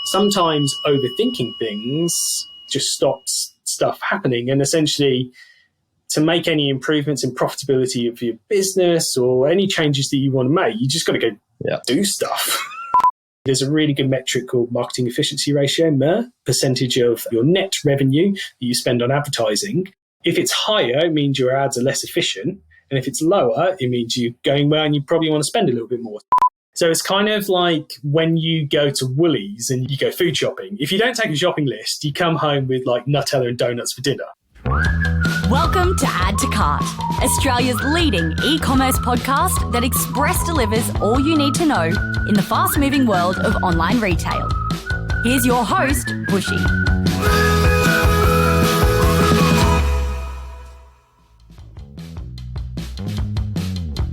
sometimes overthinking things just stops stuff happening. And essentially, to make any improvements in profitability of your business or any changes that you want to make, you just got to go do stuff. There's a really good metric called marketing efficiency ratio, MER, percentage of your net revenue that you spend on advertising. If it's higher, it means your ads are less efficient. And if it's lower, it means you're going well and you probably want to spend a little bit more. So it's kind of like when you go to Woolies and you go food shopping. If you don't take a shopping list, you come home with like Nutella and donuts for dinner. Welcome to Add to Cart, Australia's leading e-commerce podcast that express delivers all you need to know in the fast-moving world of online retail. Here's your host, Bushy.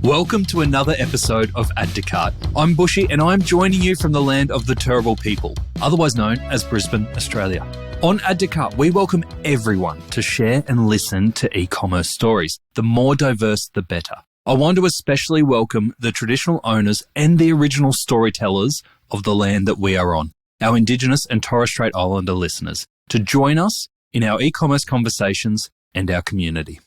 Welcome to another episode of Add to Cart. I'm Bushy and I'm joining you from the land of the Turrbal people, otherwise known as Brisbane, Australia. On Add to Cart, we welcome everyone to share and listen to e-commerce stories. The more diverse, the better. I want to especially welcome the traditional owners and the original storytellers of the land that we are on, our Indigenous and Torres Strait Islander listeners, to join us in our e-commerce conversations and our community.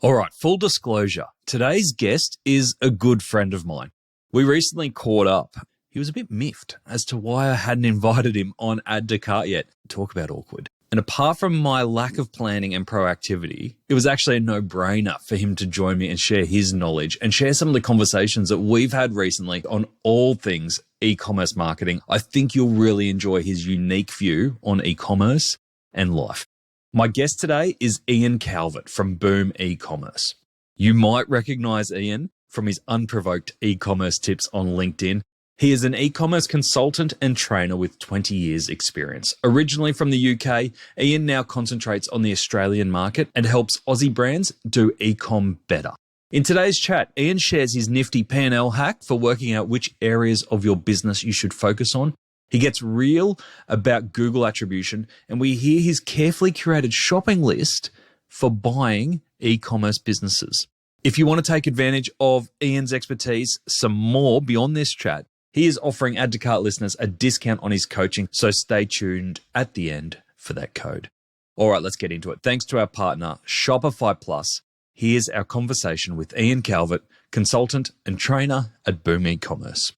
All right, full disclosure. Today's guest is a good friend of mine. We recently caught up. He was a bit miffed as to why I hadn't invited him on Add to Cart yet. Talk about awkward. And apart from my lack of planning and proactivity, it was actually a no-brainer for him to join me and share his knowledge and share some of the conversations that we've had recently on all things e-commerce marketing. I think you'll really enjoy his unique view on e-commerce and life. My guest today is Iain Calvert from Boom Ecommerce. You might recognize Iain from his unprovoked e-commerce tips on LinkedIn. He is an e-commerce consultant and trainer with 20 years experience. Originally from the UK, Iain now concentrates on the Australian market and helps Aussie brands do ecom better. In today's chat, Iain shares his nifty P&L hack for working out which areas of your business you should focus on. He gets real about Google attribution, and we hear his carefully curated shopping list for buying e-commerce businesses. If you want to take advantage of Iain's expertise some more beyond this chat, he is offering Add to Cart listeners a discount on his coaching, so stay tuned at the end for that code. All right, let's get into it. Thanks to our partner, Shopify Plus, here's our conversation with Iain Calvert, consultant and trainer at Boom Ecommerce.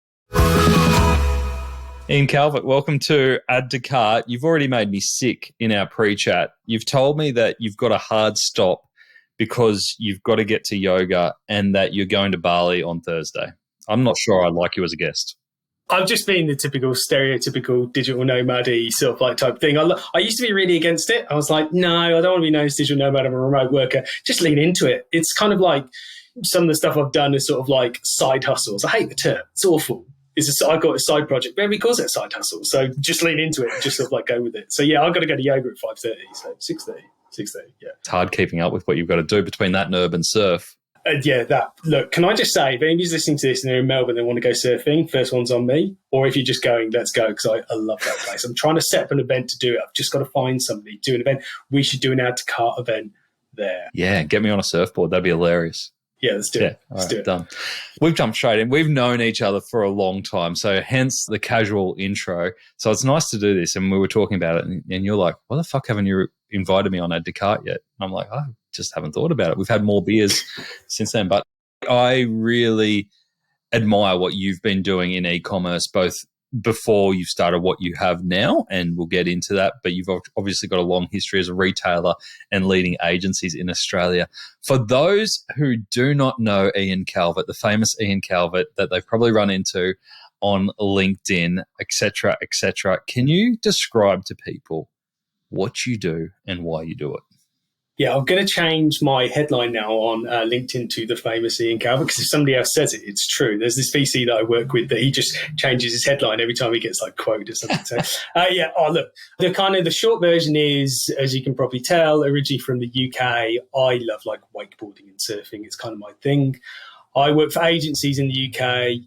Iain Calvert, welcome to Add to Cart. You've already made me sick in our pre-chat. You've told me that you've got a hard stop because you've got to get to yoga and that you're going to Bali on Thursday. I'm not sure I'd like you as a guest. I've just been the typical stereotypical digital nomad-y sort of like type thing. I used to be really against it. I was like, no, I don't want to be known as digital nomad. I'm a remote worker. Just lean into it. It's kind of like some of the stuff I've done is sort of like side hustles. I hate the term. It's awful. I got a side project, but everybody calls it a side hustle. So just lean into it and just sort of like go with it. So yeah, I've got to go to yoga at 5:30, so 6:30, yeah. It's hard keeping up with what you've got to do between that and urban surf. Look, can I just say, if anybody's listening to this and they're in Melbourne and they want to go surfing, first one's on me. Or if you're just going, let's go, because I love that place. I'm trying to set up an event to do it. I've just got to find somebody, do an event. We should do an Add to Cart event there. Yeah, get me on a surfboard. That'd be hilarious. Yeah, let's do it. Let's do it. Done. We've jumped straight in. We've known each other for a long time, so hence the casual intro. So it's nice to do this, and we were talking about it, and you're like, why the fuck haven't you invited me on Add to Cart yet? And I'm like, I just haven't thought about it. We've had more beers since then, but I really admire what you've been doing in e-commerce, both before you started what you have now, and we'll get into that, but you've obviously got a long history as a retailer and leading agencies in Australia. For those who do not know Iain Calvert, the famous Iain Calvert that they've probably run into on LinkedIn, etc., can you describe to people what you do and why you do it? Yeah, I'm going to change my headline now on LinkedIn to the famous Iain Calvert, because if somebody else says it, it's true. There's this VC that I work with that he just changes his headline every time he gets like quoted or something. So, look, the short version is, as you can probably tell, originally from the UK, I love like wakeboarding and surfing. It's kind of my thing. I work for agencies in the UK,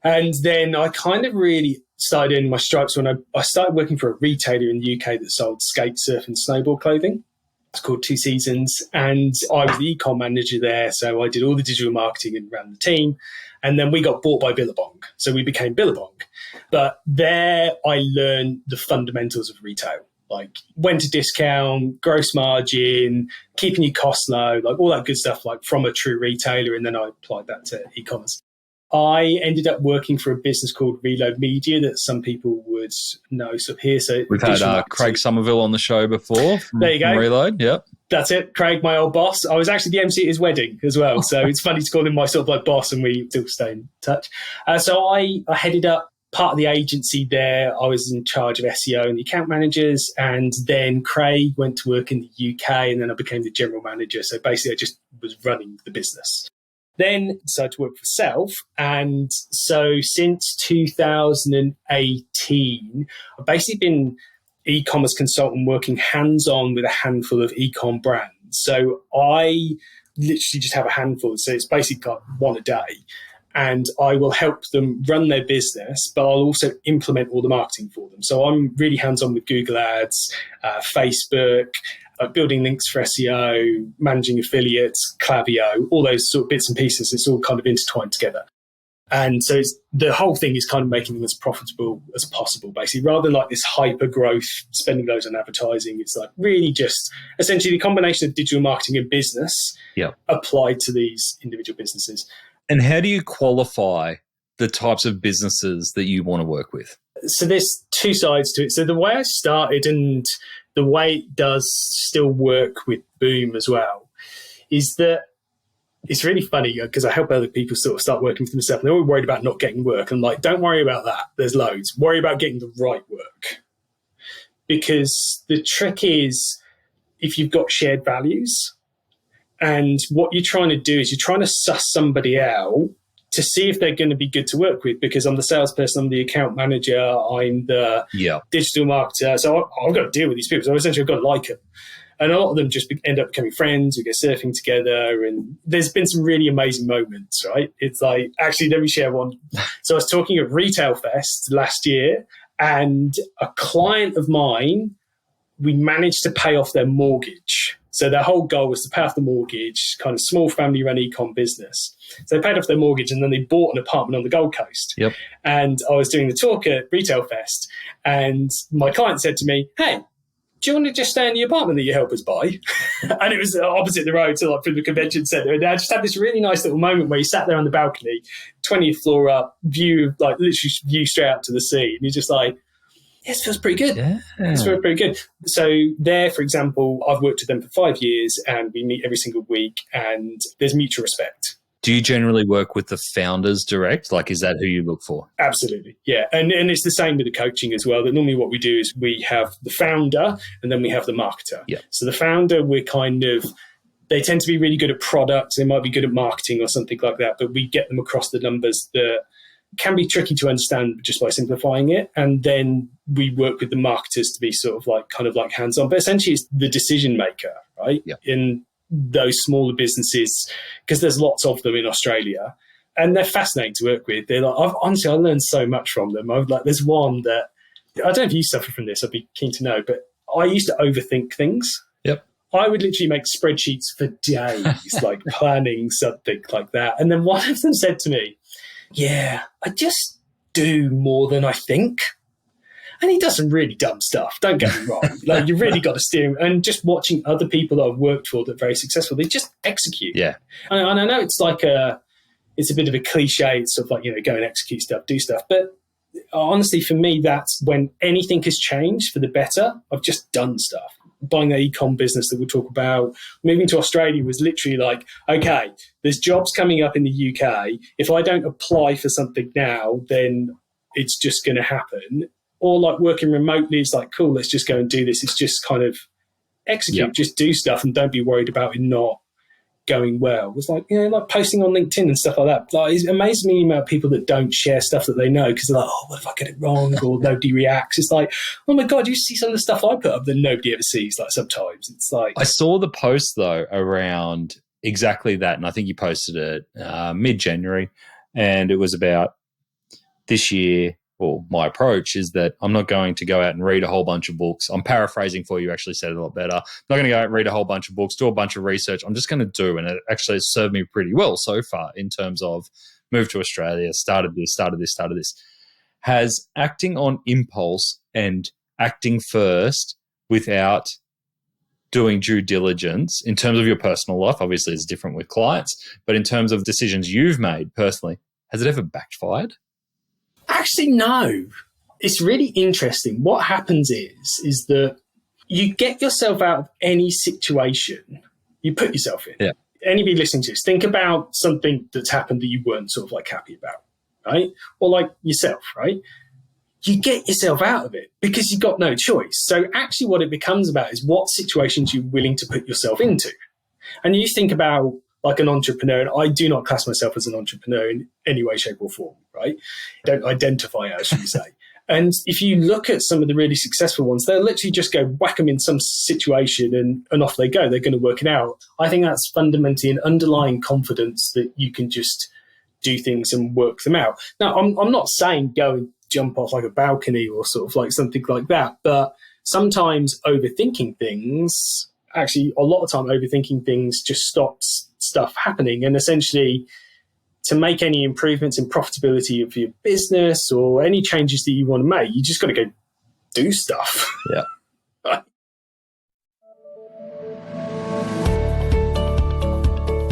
and then I kind of really started in my stripes when I started working for a retailer in the UK that sold skate, surf and snowboard clothing. It's called 2 Seasons, and I was the ecom manager there, so I did all the digital marketing and ran the team. And then we got bought by Billabong. So we became Billabong. But there I learned the fundamentals of retail, like when to discount, gross margin, keeping your costs low, like all that good stuff, like from a true retailer. And then I applied that to e-commerce. I ended up working for a business called Reload Media that some people would know sort of here. So we've had Craig Somerville on the show before. There you go. Reload, yep. That's it. Craig, my old boss. I was actually the MC at his wedding as well. So it's funny to call him my sort of like boss, and we still stay in touch. So I headed up part of the agency there. I was in charge of SEO and the account managers. And then Craig went to work in the UK, and then I became the general manager. So basically I just was running the business. Then decided to work for self. And so since 2018, I've basically been e-commerce consultant working hands-on with a handful of ecom brands. So I literally just have a handful. So it's basically got one a day. And I will help them run their business, but I'll also implement all the marketing for them. So I'm really hands-on with Google Ads, Facebook, building links for SEO, managing affiliates, Klaviyo, all those sort of bits and pieces. It's all kind of intertwined together. And so the whole thing is kind of making them as profitable as possible, basically, rather than like this hyper growth, spending loads on advertising. It's like really just essentially the combination of digital marketing and business applied to these individual businesses. And how do you qualify the types of businesses that you want to work with? So there's two sides to it. So the way I started and the way it does still work with Boom as well is that it's really funny because I help other people sort of start working for themselves. And they're all worried about not getting work. I'm like, don't worry about that. There's loads. Worry about getting the right work. Because the trick is if you've got shared values and what you're trying to do is you're trying to suss somebody out to see if they're going to be good to work with, because I'm the salesperson, I'm the account manager, I'm the digital marketer. So I've got to deal with these people. So essentially I've got to like them. And a lot of them just end up becoming friends. We go surfing together. And there's been some really amazing moments, right? It's like, actually, let me share one. So I was talking at Retail Fest last year, and a client of mine, we managed to pay off their mortgage. So their whole goal was to pay off the mortgage, kind of small family-run e-com business. So they paid off their mortgage, and then they bought an apartment on the Gold Coast. Yep. And I was doing the talk at Retail Fest, and my client said to me, hey, do you want to just stay in the apartment that you help us buy? And it was opposite the road, so like from the convention centre. And I just had this really nice little moment where you sat there on the balcony, 20th floor up, view, like literally view straight out to the sea. And you're just like, this feels pretty good. Yeah. This feels pretty good. So there, for example, I've worked with them for 5 years, and we meet every single week, and there's mutual respect. Do you generally work with the founders direct? Like, is that who you look for? Absolutely, yeah. And it's the same with the coaching as well. That normally what we do is we have the founder and then we have the marketer. Yeah. So the founder, they tend to be really good at product. They might be good at marketing or something like that, but we get them across the numbers that can be tricky to understand just by simplifying it. And then we work with the marketers to be sort of like, kind of like hands-on. But essentially it's the decision maker, right? Yeah. In those smaller businesses, because there's lots of them in Australia, and they're fascinating to work with. They're like, honestly, I learned so much from them. There's one that, I don't know if you suffer from this, I'd be keen to know, but I used to overthink things. Yep. I would literally make spreadsheets for days, like planning something like that. And then one of them said to me, yeah, I just do more than I think. And he does some really dumb stuff. Don't get me wrong. Like, you've really got to steer him. And just watching other people that I've worked for that are very successful, they just execute. Yeah. And I know it's like it's a bit of a cliche. It's sort of like, go and execute stuff, do stuff. But honestly, for me, that's when anything has changed for the better. I've just done stuff. Buying the ecom business that we'll talk about, moving to Australia was literally like, okay, there's jobs coming up in the UK. If I don't apply for something now, then it's just going to happen. Or like working remotely, it's like, cool, let's just go and do this. It's just kind of execute, just do stuff and don't be worried about it not going well. It's like, like posting on LinkedIn and stuff like that. Like, it amazes me about people that don't share stuff that they know because they're like, oh, what if I get it wrong? Or nobody reacts. It's like, oh my God, you see some of the stuff I put up that nobody ever sees. Like sometimes it's like. I saw the post though around exactly that. And I think you posted it mid-January, and it was about this year. Well, my approach is that I'm not going to go out and read a whole bunch of books. I'm paraphrasing for you, actually said it a lot better. I'm not going to go out and read a whole bunch of books, do a bunch of research. I'm just going to do, and it actually has served me pretty well so far in terms of moved to Australia, started this. Has acting on impulse and acting first without doing due diligence in terms of your personal life, obviously it's different with clients, but in terms of decisions you've made personally, has it ever backfired? Actually, no. It's really interesting. What happens is that you get yourself out of any situation you put yourself in. Yeah. Anybody listening to this, think about something that's happened that you weren't sort of like happy about, right? Or like yourself, right? You get yourself out of it because you've got no choice. So actually what it becomes about is what situations you're willing to put yourself into. And you think about like an entrepreneur, and I do not class myself as an entrepreneur in any way, shape or form, right? I don't identify as, should we say. And if you look at some of the really successful ones, they'll literally just go whack them in some situation and off they go. They're going to work it out. I think that's fundamentally an underlying confidence that you can just do things and work them out. Now, I'm not saying go and jump off like a balcony or sort of like something like that, but sometimes overthinking things, actually a lot of time overthinking things just stops stuff happening. And essentially, to make any improvements in profitability of your business or any changes that you want to make, you just got to go do stuff. Yeah.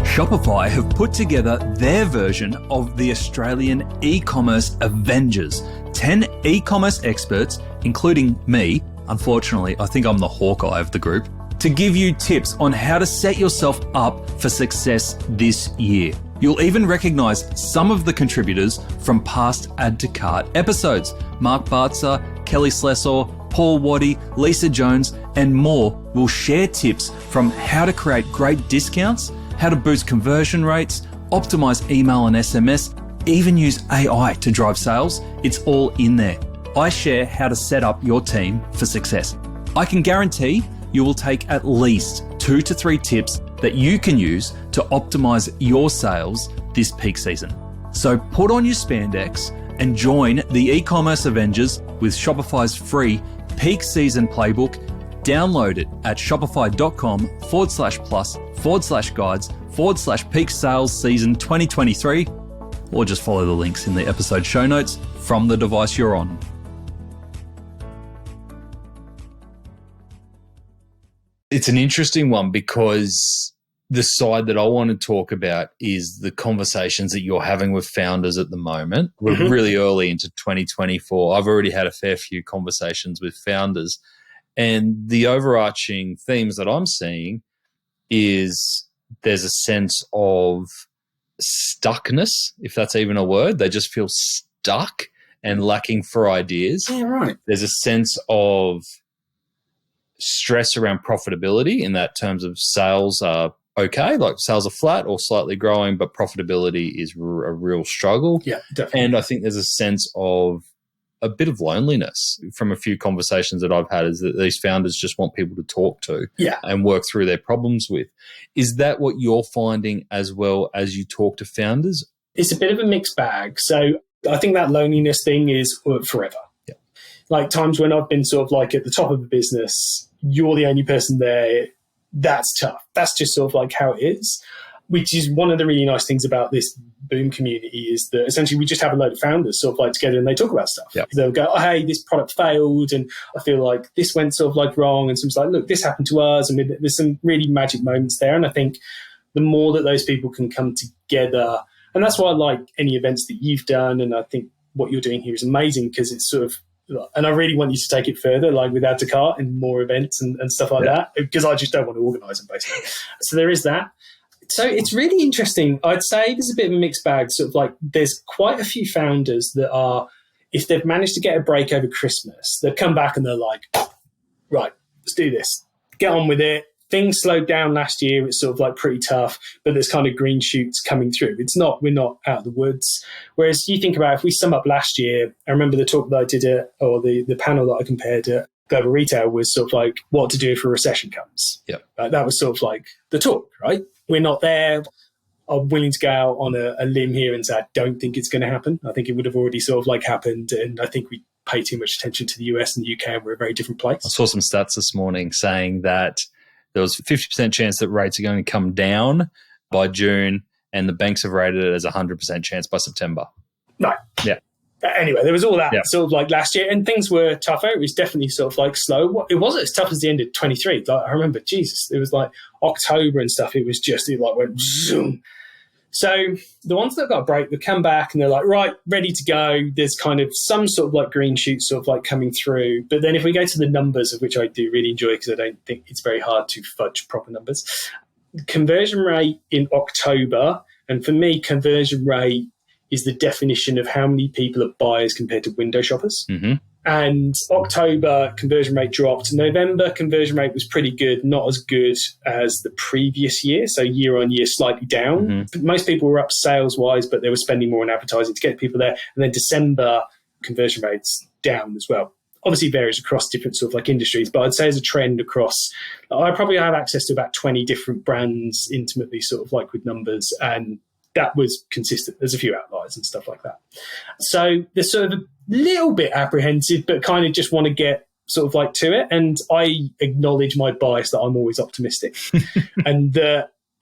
Shopify have put together their version of the Australian e-commerce Avengers. 10 e-commerce experts, including me, unfortunately, I think I'm the Hawkeye of the group, to give you tips on how to set yourself up for success this year. You'll even recognize some of the contributors from past Add to Cart episodes. Mark Bartzer, Kelly Slessor, Paul Waddy, Lisa Jones, and more will share tips from how to create great discounts, how to boost conversion rates, optimize email and SMS, even use AI to drive sales. It's all in there. I share how to set up your team for success. I can guarantee you will take at least 2 to 3 tips that you can use to optimize your sales this peak season. So put on your spandex and join the e-commerce Avengers with Shopify's free peak season playbook. Download it at shopify.com/plus/guides/peak sales season 2023, or just follow the links in the episode show notes from the device you're on. It's an interesting one because the side that I want to talk about is the conversations that you're having with founders at the moment. We're really early into 2024. I've already had a fair few conversations with founders, and the overarching themes that I'm seeing is there's a sense of stuckness, if that's even a word. They just feel stuck and lacking for ideas. Yeah, right. There's a sense of stress around profitability in that terms of sales are okay, like sales are flat or slightly growing, but profitability is a real struggle. Yeah, definitely. And I think there's a sense of a bit of loneliness from a few conversations that I've had, is that these founders just want people to talk to and work through their problems with. Is that what you're finding as well as you talk to founders? It's a bit of a mixed bag. So I think that loneliness thing is forever. Yeah. Like times when I've been sort of like at the top of the business, you're the only person there. That's tough. That's just sort of like how it is, which is one of the really nice things about this Boom community, is that essentially we just have a load of founders sort of like together and they talk about stuff. Yep. They'll go, oh, hey, this product failed and I feel like this went sort of like wrong. And someone's like, look, this happened to us. And there's some really magic moments there. And I think the more that those people can come together, and that's why I like any events that you've done. And I think what you're doing here is amazing because it's sort of, and I really want you to take it further, like with Add to Cart and more events and stuff like that, because I just don't want to organise them basically. So there is that. So it's really interesting. I'd say there's a bit of a mixed bag. Sort of like there's quite a few founders that are, if they've managed to get a break over Christmas, they'll come back and they're like, right, let's do this. Get on with it. Things slowed down last year. It's sort of like pretty tough, but there's kind of green shoots coming through. We're not out of the woods. Whereas you think about if we sum up last year, I remember the talk that I did or the panel that I compared at Global Retail was sort of like what to do if a recession comes. Yeah. That was sort of like the talk, right? We're not there. I'm willing to go out on a limb here and say, I don't think it's going to happen. I think it would have already sort of like happened. And I think we pay too much attention to the US and the UK, and we're a very different place. I saw some stats this morning saying that there was a 50% chance that rates are going to come down by June and the banks have rated it as 100% chance by September. No. Yeah. Anyway, there was all that sort of like last year, and things were tougher. It was definitely sort of like slow. It wasn't as tough as the end of 23. Like I remember, Jesus, it was like October and stuff. It was just, it like went zoom. So the ones that got a break, they come back and they're like, right, ready to go. There's kind of some sort of like green shoots sort of like coming through. But then if we go to the numbers, of which I do really enjoy because I don't think it's very hard to fudge proper numbers, conversion rate in October, and for me, conversion rate is the definition of how many people are buyers compared to window shoppers. Mm-hmm. And October, conversion rate dropped. November, conversion rate was pretty good, not as good as the previous year. So year on year, slightly down. Mm-hmm. Most people were up sales-wise, but they were spending more on advertising to get people there. And then December, conversion rates down as well. Obviously varies across different sort of like industries, but I'd say as a trend across, I probably have access to about 20 different brands intimately sort of like with numbers, and that was consistent. There's a few outliers and stuff like that. So they're sort of a little bit apprehensive, but kind of just want to get sort of like to it. And I acknowledge my bias that I'm always optimistic. And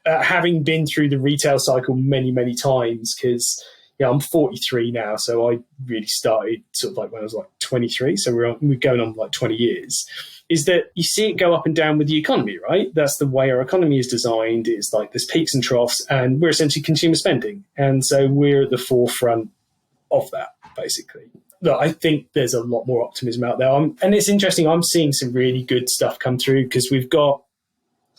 having been through the retail cycle many, many times, because I'm 43 now, so I really started sort of like when I was like 23. So we're going on like 20 years. Is that you see it go up and down with the economy, right? That's the way our economy is designed. It's like there's peaks and troughs, and we're essentially consumer spending. And so we're at the forefront of that, basically. Look, I think there's a lot more optimism out there. And it's interesting, I'm seeing some really good stuff come through because we've got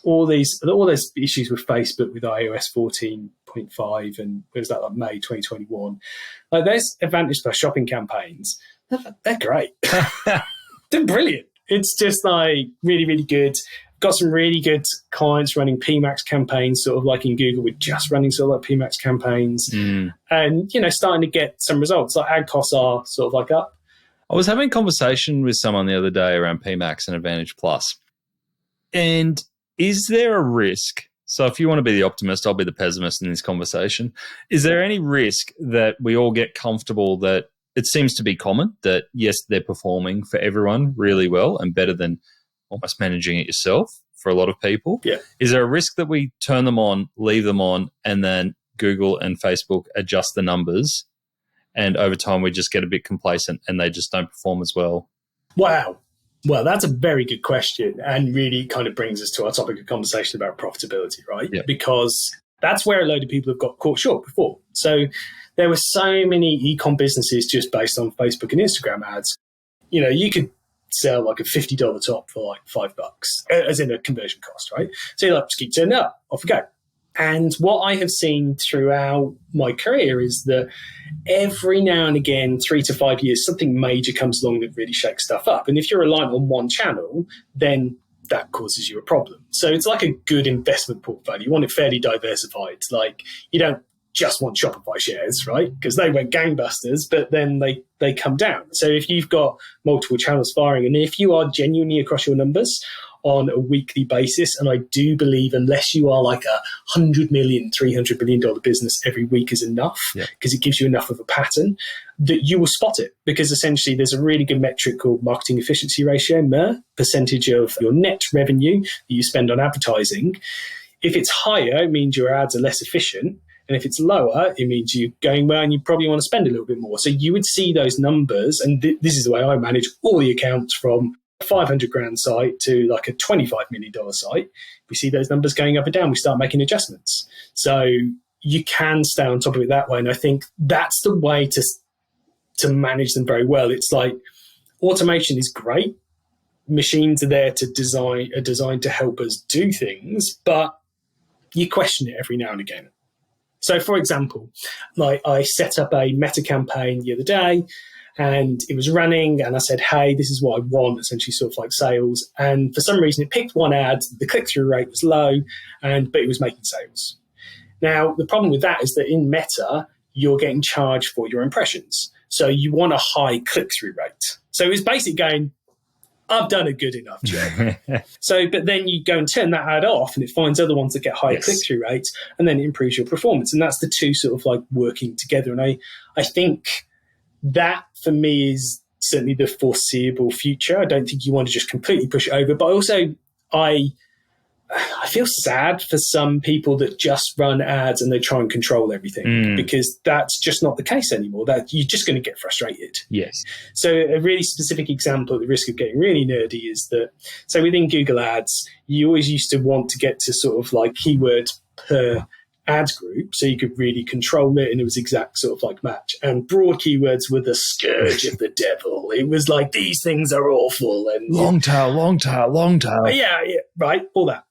all those issues with Facebook with iOS 14.5 and what was that, like May 2021. Like there's Advantage Plus shopping campaigns. They're great. They're brilliant. It's just like really, really good. Got some really good clients running PMAX campaigns, sort of like in Google, with just running sort of like PMAX campaigns, and starting to get some results. Like ad costs are sort of like up. I was having a conversation with someone the other day around PMAX and Advantage Plus, and is there a risk? So if you want to be the optimist, I'll be the pessimist in this conversation. Is there any risk that we all get comfortable that it seems to be common that, yes, they're performing for everyone really well and better than almost managing it yourself for a lot of people? Yeah. Is there a risk that we turn them on, leave them on, and then Google and Facebook adjust the numbers, and over time we just get a bit complacent and they just don't perform as well? Wow. Well, that's a very good question, and really kind of brings us to our topic of conversation about profitability, right? Yeah. Because that's where a load of people have got caught short before. So there were so many ecom businesses just based on Facebook and Instagram ads. You could sell like a $50 top for like $5, as in a conversion cost, right? So you're like, just keep turning up, off we go. And what I have seen throughout my career is that every now and again, 3 to 5 years, something major comes along that really shakes stuff up. And if you're reliant on one channel, then that causes you a problem. So it's like a good investment portfolio. You want it fairly diversified. Like you don't just want Shopify shares, right? Because they went gangbusters, but then they come down. So if you've got multiple channels firing, and if you are genuinely across your numbers on a weekly basis, and I do believe unless you are like a $100 million, $300 million business, every week is enough because it gives you enough of a pattern that you will spot it. Because essentially there's a really good metric called marketing efficiency ratio, MER, percentage of your net revenue that you spend on advertising. If it's higher, it means your ads are less efficient. And if it's lower, it means you're going well and you probably want to spend a little bit more. So you would see those numbers, and this is the way I manage all the accounts from a $500,000 site to like a $25 million site. We see those numbers going up and down. We start making adjustments. So you can stay on top of it that way. And I think that's the way to manage them very well. It's like automation is great. Machines are there to designed to help us do things, but you question it every now and again. So, for example, like I set up a meta campaign the other day and it was running and I said, hey, this is what I want, essentially sort of like sales. And for some reason it picked one ad, the click-through rate was low, but it was making sales. Now, the problem with that is that in Meta, you're getting charged for your impressions. So you want a high click-through rate. So it's basically going, I've done a good enough job. But then you go and turn that ad off and it finds other ones that get higher click-through rates, and then it improves your performance. And that's the two sort of like working together. And I think that for me is certainly the foreseeable future. I don't think you want to just completely push it over, but also I feel sad for some people that just run ads and they try and control everything, because that's just not the case anymore. That you're just going to get frustrated. Yes. So a really specific example, at the risk of getting really nerdy, is that, so within Google Ads, you always used to want to get to sort of like keyword per ad group, so you could really control it, and it was exact sort of like match. And broad keywords were the scourge of the devil. It was like, these things are awful, and long tail. Yeah, right, all that.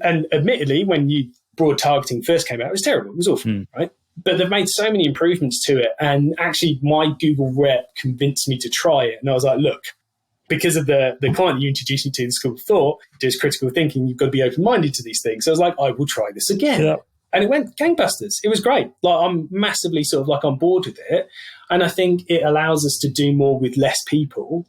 And admittedly, when broad targeting first came out, it was terrible. It was awful, right? But they've made so many improvements to it, and actually, my Google rep convinced me to try it, and I was like, look. Because of the client you introduced me to, the school of thought, does critical thinking, you've got to be open-minded to these things. So I was like, I will try this again. Yeah. And it went gangbusters. It was great. Like, I'm massively sort of like on board with it. And I think it allows us to do more with less people.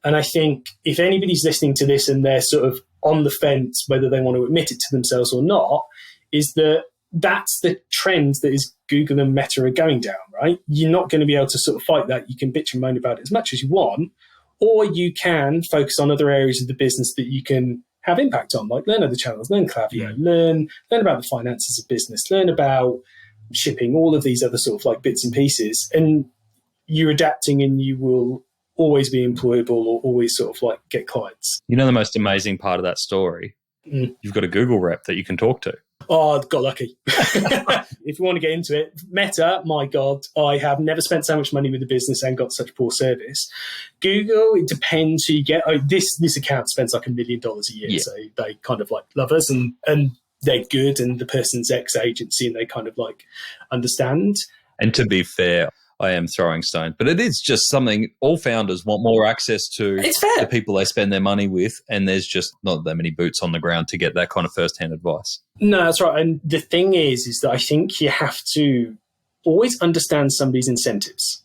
And I think if anybody's listening to this and they're sort of on the fence, whether they want to admit it to themselves or not, is that that's the trend that is Google and Meta are going down, right? You're not going to be able to sort of fight that. You can bitch and moan about it as much as you want, or you can focus on other areas of the business that you can have impact on, like learn other channels, learn Klaviyo, learn about the finances of business, learn about shipping, all of these other sort of like bits and pieces. And you're adapting, and you will always be employable or always sort of like get clients. You know the most amazing part of that story? You've got a Google rep that you can talk to. Oh, got lucky. If you want to get into it, Meta, my God, I have never spent so much money with the business and got such poor service. Google, it depends who you get. This account spends like $1 million a year, so they kind of like love us, and they're good, and the person's ex-agency, and they kind of like understand. And to be fair, I am throwing stones, but it is just something all founders want more access to. It's fair. The people they spend their money with, and there's just not that many boots on the ground to get that kind of first-hand advice. No, that's right. And the thing is that I think you have to always understand somebody's incentives.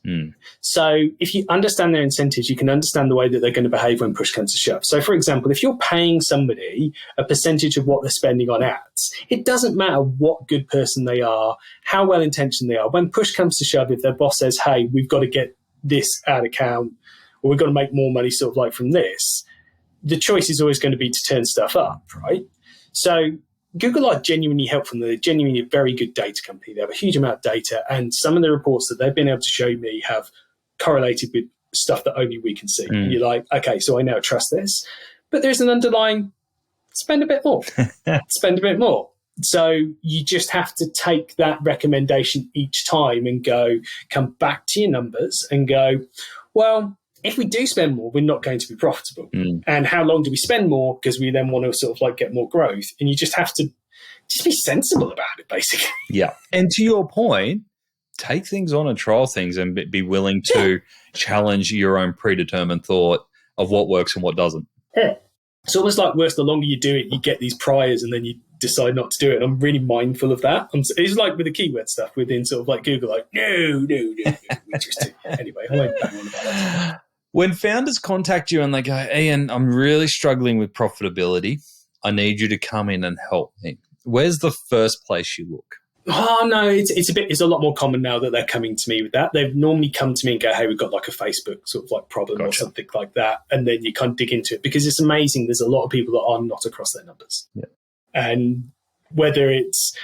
So if you understand their incentives, you can understand the way that they're going to behave when push comes to shove. So, for example, if you're paying somebody a percentage of what they're spending on ads, it doesn't matter what good person they are, how well-intentioned they are. When push comes to shove, if their boss says, hey, we've got to get this ad account, or we've got to make more money sort of like from this, the choice is always going to be to turn stuff up, right? So Google are genuinely helpful. They're genuinely a very good data company. They have a huge amount of data, and some of the reports that they've been able to show me have correlated with stuff that only we can see. And you're like, okay, so I now trust this. But there's an underlying spend a bit more. Spend a bit more. So you just have to take that recommendation each time and come back to your numbers and go, well, if we do spend more, we're not going to be profitable. And how long do we spend more? Because we then want to sort of like get more growth. And you just have to just be sensible about it, basically. Yeah. And to your point, take things on and trial things, and be willing to challenge your own predetermined thought of what works and what doesn't. Yeah. It's almost like worse, the longer you do it, you get these priors and then you decide not to do it. I'm really mindful of that. It's like with the keyword stuff within sort of like Google, like, no. We just do. Anyway, I won't bang on about that. When founders contact you and they go, Iain, I'm really struggling with profitability, I need you to come in and help me, where's the first place you look? Oh, no, it's a lot more common now that they're coming to me with that. They've normally come to me and go, hey, we've got like a Facebook sort of like problem or something like that. And then you kind of dig into it, because it's amazing. There's a lot of people that are not across their numbers. Yeah. And whether it's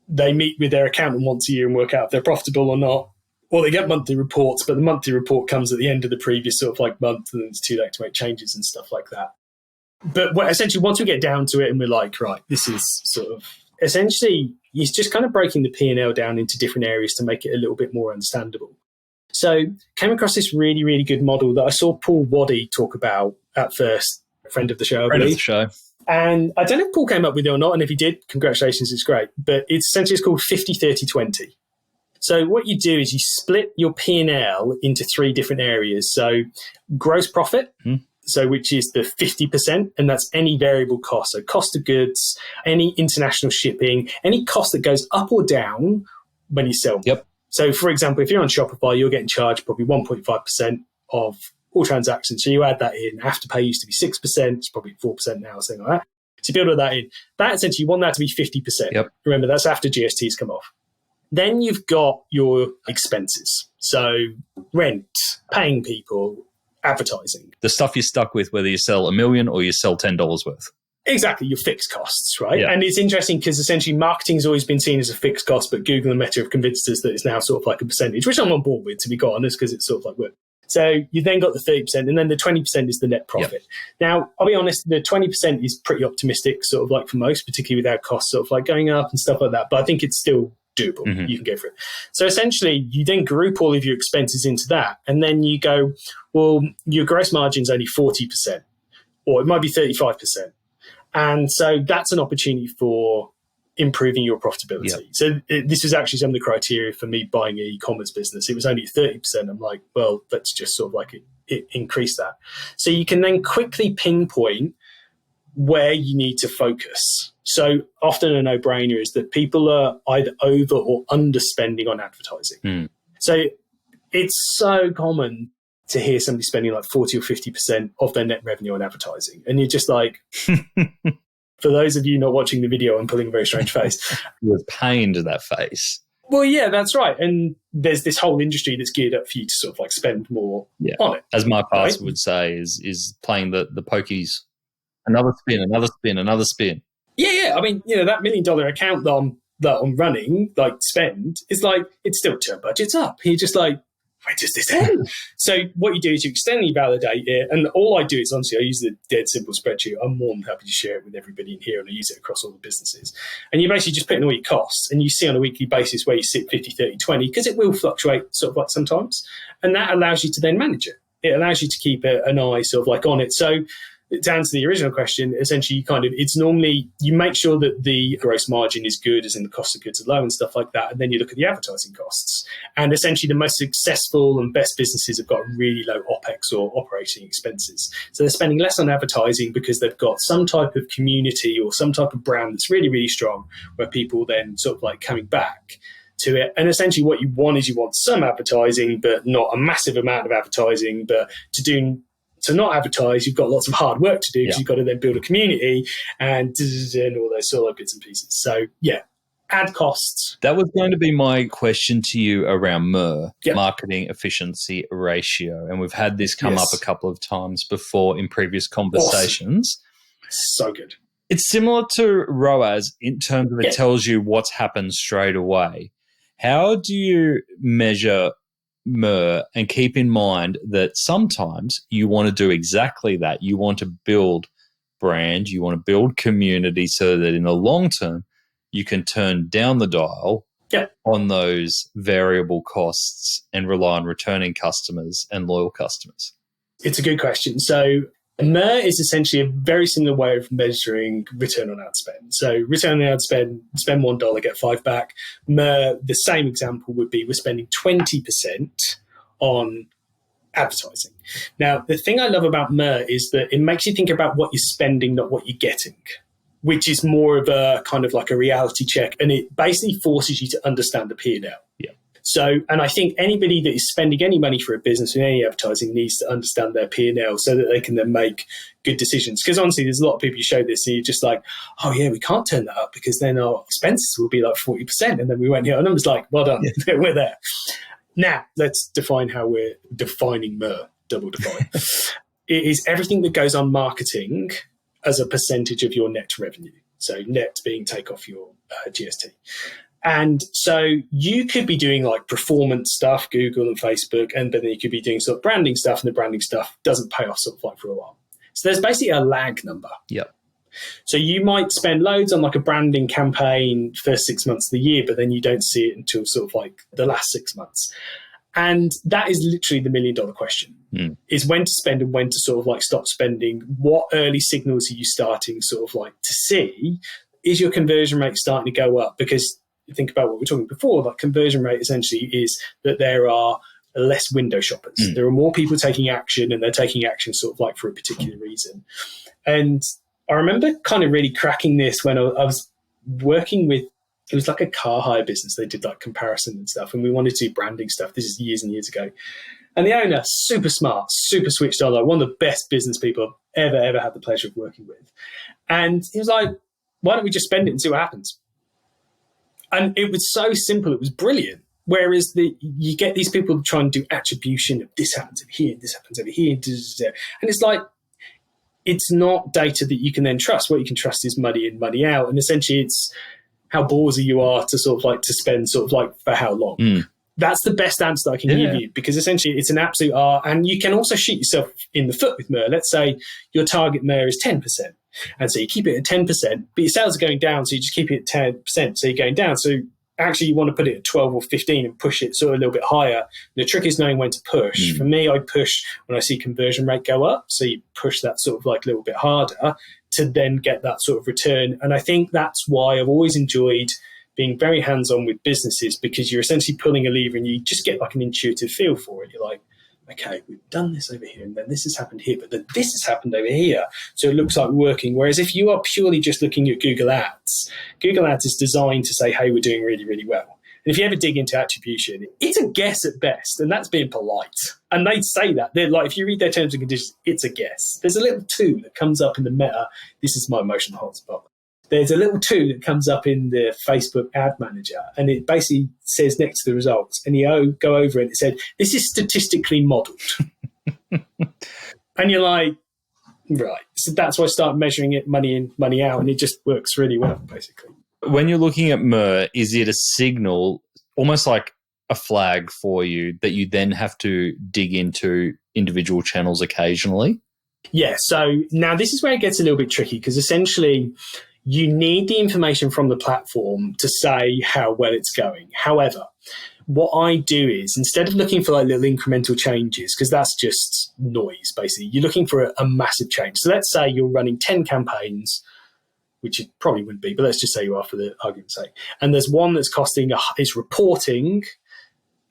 they meet with their accountant once a year and work out if they're profitable or not, or they get monthly reports, but the monthly report comes at the end of the previous sort of like month, and it's too late to make changes and stuff like that. But essentially, once we get down to it and we're like, right, this is sort of essentially, it's just kind of breaking the P&L down into different areas to make it a little bit more understandable. So came across this really, really good model that I saw Paul Waddy talk about at first, a friend of the show, I believe. Friend of the show. And I don't know if Paul came up with it or not, and if he did, congratulations, it's great. But it's essentially called 50-30-20. So what you do is you split your P&L into three different areas. So gross profit, so which is the 50%, and that's any variable cost. So cost of goods, any international shipping, any cost that goes up or down when you sell. Yep. So for example, if you're on Shopify, you're getting charged probably 1.5% of all transactions. So you add that in. Afterpay used to be 6%. It's probably 4% now, something like that. So you build all that in. That essentially, you want that to be 50%. Yep. Remember, that's after GSTs come off. Then you've got your expenses. So rent, paying people, advertising. The stuff you're stuck with, whether you sell $1 million or you sell $10 worth. Exactly, your fixed costs, right? Yeah. And it's interesting because essentially marketing has always been seen as a fixed cost, but Google and Meta have convinced us that it's now sort of like a percentage, which I'm on board with, to be quite honest, because it's sort of like work. So you then got the 30%, and then the 20% is the net profit. Yep. Now, I'll be honest, the 20% is pretty optimistic, sort of like for most, particularly with our costs sort of like going up and stuff like that. But I think it's still doable. Mm-hmm. You can go for it. So essentially, you then group all of your expenses into that, and then you go, well, your gross margin's only 40%, or it might be 35%. And so that's an opportunity for improving your profitability. Yep. So this was actually some of the criteria for me buying an e-commerce business. It was only 30%. I'm like, well, let's just sort of like increase that. So you can then quickly pinpoint where you need to focus. So often a no-brainer is that people are either over or underspending on advertising. Mm. So it's so common to hear somebody spending like 40 or 50% of their net revenue on advertising. And you're just like, for those of you not watching the video, I'm pulling a very strange face. With pain to that face. Well, yeah, that's right. And there's this whole industry that's geared up for you to sort of like spend more on it. As my pastor would say, is playing the pokies. Another spin, another spin, another spin. Yeah. I mean, you know, that $1 million account that I'm running, like spend, is like, it's still turn budgets up. You're just like, where does this end? So what you do is you externally validate it. And all I do is, honestly, I use the dead simple spreadsheet. I'm more than happy to share it with everybody in here, and I use it across all the businesses. And you basically just put in all your costs, and you see on a weekly basis where you sit 50, 30, 20, because it will fluctuate sort of like sometimes. And that allows you to then manage it. It allows you to keep an eye sort of like on it. So to answer the original question, essentially it's normally, you make sure that the gross margin is good, as in the cost of goods are low and stuff like that. And then you look at the advertising costs. And essentially the most successful and best businesses have got really low OPEX or operating expenses. So they're spending less on advertising because they've got some type of community or some type of brand that's really, really strong, where people then sort of like coming back to it. And essentially what you want some advertising, but not a massive amount of advertising. But to not advertise, you've got lots of hard work to do, because you've got to then build a community and all those sort of bits and pieces. So, ad costs. That was going to be my question to you around MER, marketing efficiency ratio. And we've had this come up a couple of times before in previous conversations. Awesome. So good. It's similar to ROAS in terms of it tells you what's happened straight away. How do you measure MER, and keep in mind that sometimes you want to do exactly that. You want to build brand, you want to build community, so that in the long term you can turn down the dial on those variable costs and rely on returning customers and loyal customers. It's a good question. So MER is essentially a very similar way of measuring return on ad spend. So return on ad spend $1, get $5 back. MER, the same example would be we're spending 20% on advertising. Now, the thing I love about MER is that it makes you think about what you're spending, not what you're getting, which is more of a kind of like a reality check. And it basically forces you to understand the P&L. Yeah. So, and I think anybody that is spending any money for a business with any advertising needs to understand their P&L so that they can then make good decisions. Because honestly, there's a lot of people who show this and you're just like, oh yeah, we can't turn that up because then our expenses will be like 40%. And then we went here and I was like, well done, we're there. Now, let's define how we're defining MER, double define. It is everything that goes on marketing as a percentage of your net revenue. So net being take off your GST. And so you could be doing like performance stuff, Google and Facebook, and then you could be doing sort of branding stuff, and the branding stuff doesn't pay off sort of like for a while. So there's basically a lag number. Yep. So you might spend loads on like a branding campaign first 6 months of the year, but then you don't see it until sort of like the last 6 months. And that is literally the $1 million question, is when to spend and when to sort of like stop spending. What early signals are you starting sort of like to see? Is your conversion rate starting to go up? Because think about what we were talking before, like conversion rate essentially is that there are less window shoppers. There are more people taking action, and they're taking action sort of like for a particular reason. And I remember kind of really cracking this when I was working with, it was like a car hire business. They did like comparison and stuff, and we wanted to do branding stuff. This is years and years ago. And the owner, super smart, super switched on, like one of the best business people I've ever had the pleasure of working with. And he was like, why don't we just spend it and see what happens? And it was so simple. It was brilliant. Whereas you get these people trying to do attribution of this happens over here, this happens over here. And it's like, it's not data that you can then trust. What you can trust is money in, money out. And essentially it's how ballsy you are to sort of like to spend sort of like for how long. That's the best answer that I can give you, because essentially it's an absolute art. And you can also shoot yourself in the foot with MER. Let's say your target MER is 10%. And so you keep it at 10%, but your sales are going down. So you just keep it at 10%. So you're going down. So actually you want to put it at 12 or 15 and push it sort of a little bit higher. The trick is knowing when to push. For me, I push when I see conversion rate go up. So you push that sort of like a little bit harder to then get that sort of return. And I think that's why I've always enjoyed being very hands-on with businesses, because you're essentially pulling a lever and you just get like an intuitive feel for it. You're like, okay, we've done this over here and then this has happened here, but then this has happened over here. So it looks like working. Whereas if you are purely just looking at Google Ads is designed to say, hey, we're doing really, really well. And if you ever dig into attribution, it's a guess at best, and that's being polite. And they say that. They're like, if you read their terms and conditions, it's a guess. There's a little 2 that comes up in the meta. This is my emotional hotspot. There's a little 2 that comes up in the Facebook ad manager, and it basically says next to the results, and you go over it, and it said, this is statistically modeled. And you're like, right. So that's why I start measuring it money in, money out, and it just works really well, basically. When you're looking at MER, is it a signal, almost like a flag for you, that you then have to dig into individual channels occasionally? Yeah. So now this is where it gets a little bit tricky, because essentially you need the information from the platform to say how well it's going. However, what I do is, instead of looking for like little incremental changes, because that's just noise, basically, you're looking for a massive change. So let's say you're running 10 campaigns, which it probably wouldn't be, but let's just say you are for the argument's sake. And there's one that's costing, it's reporting,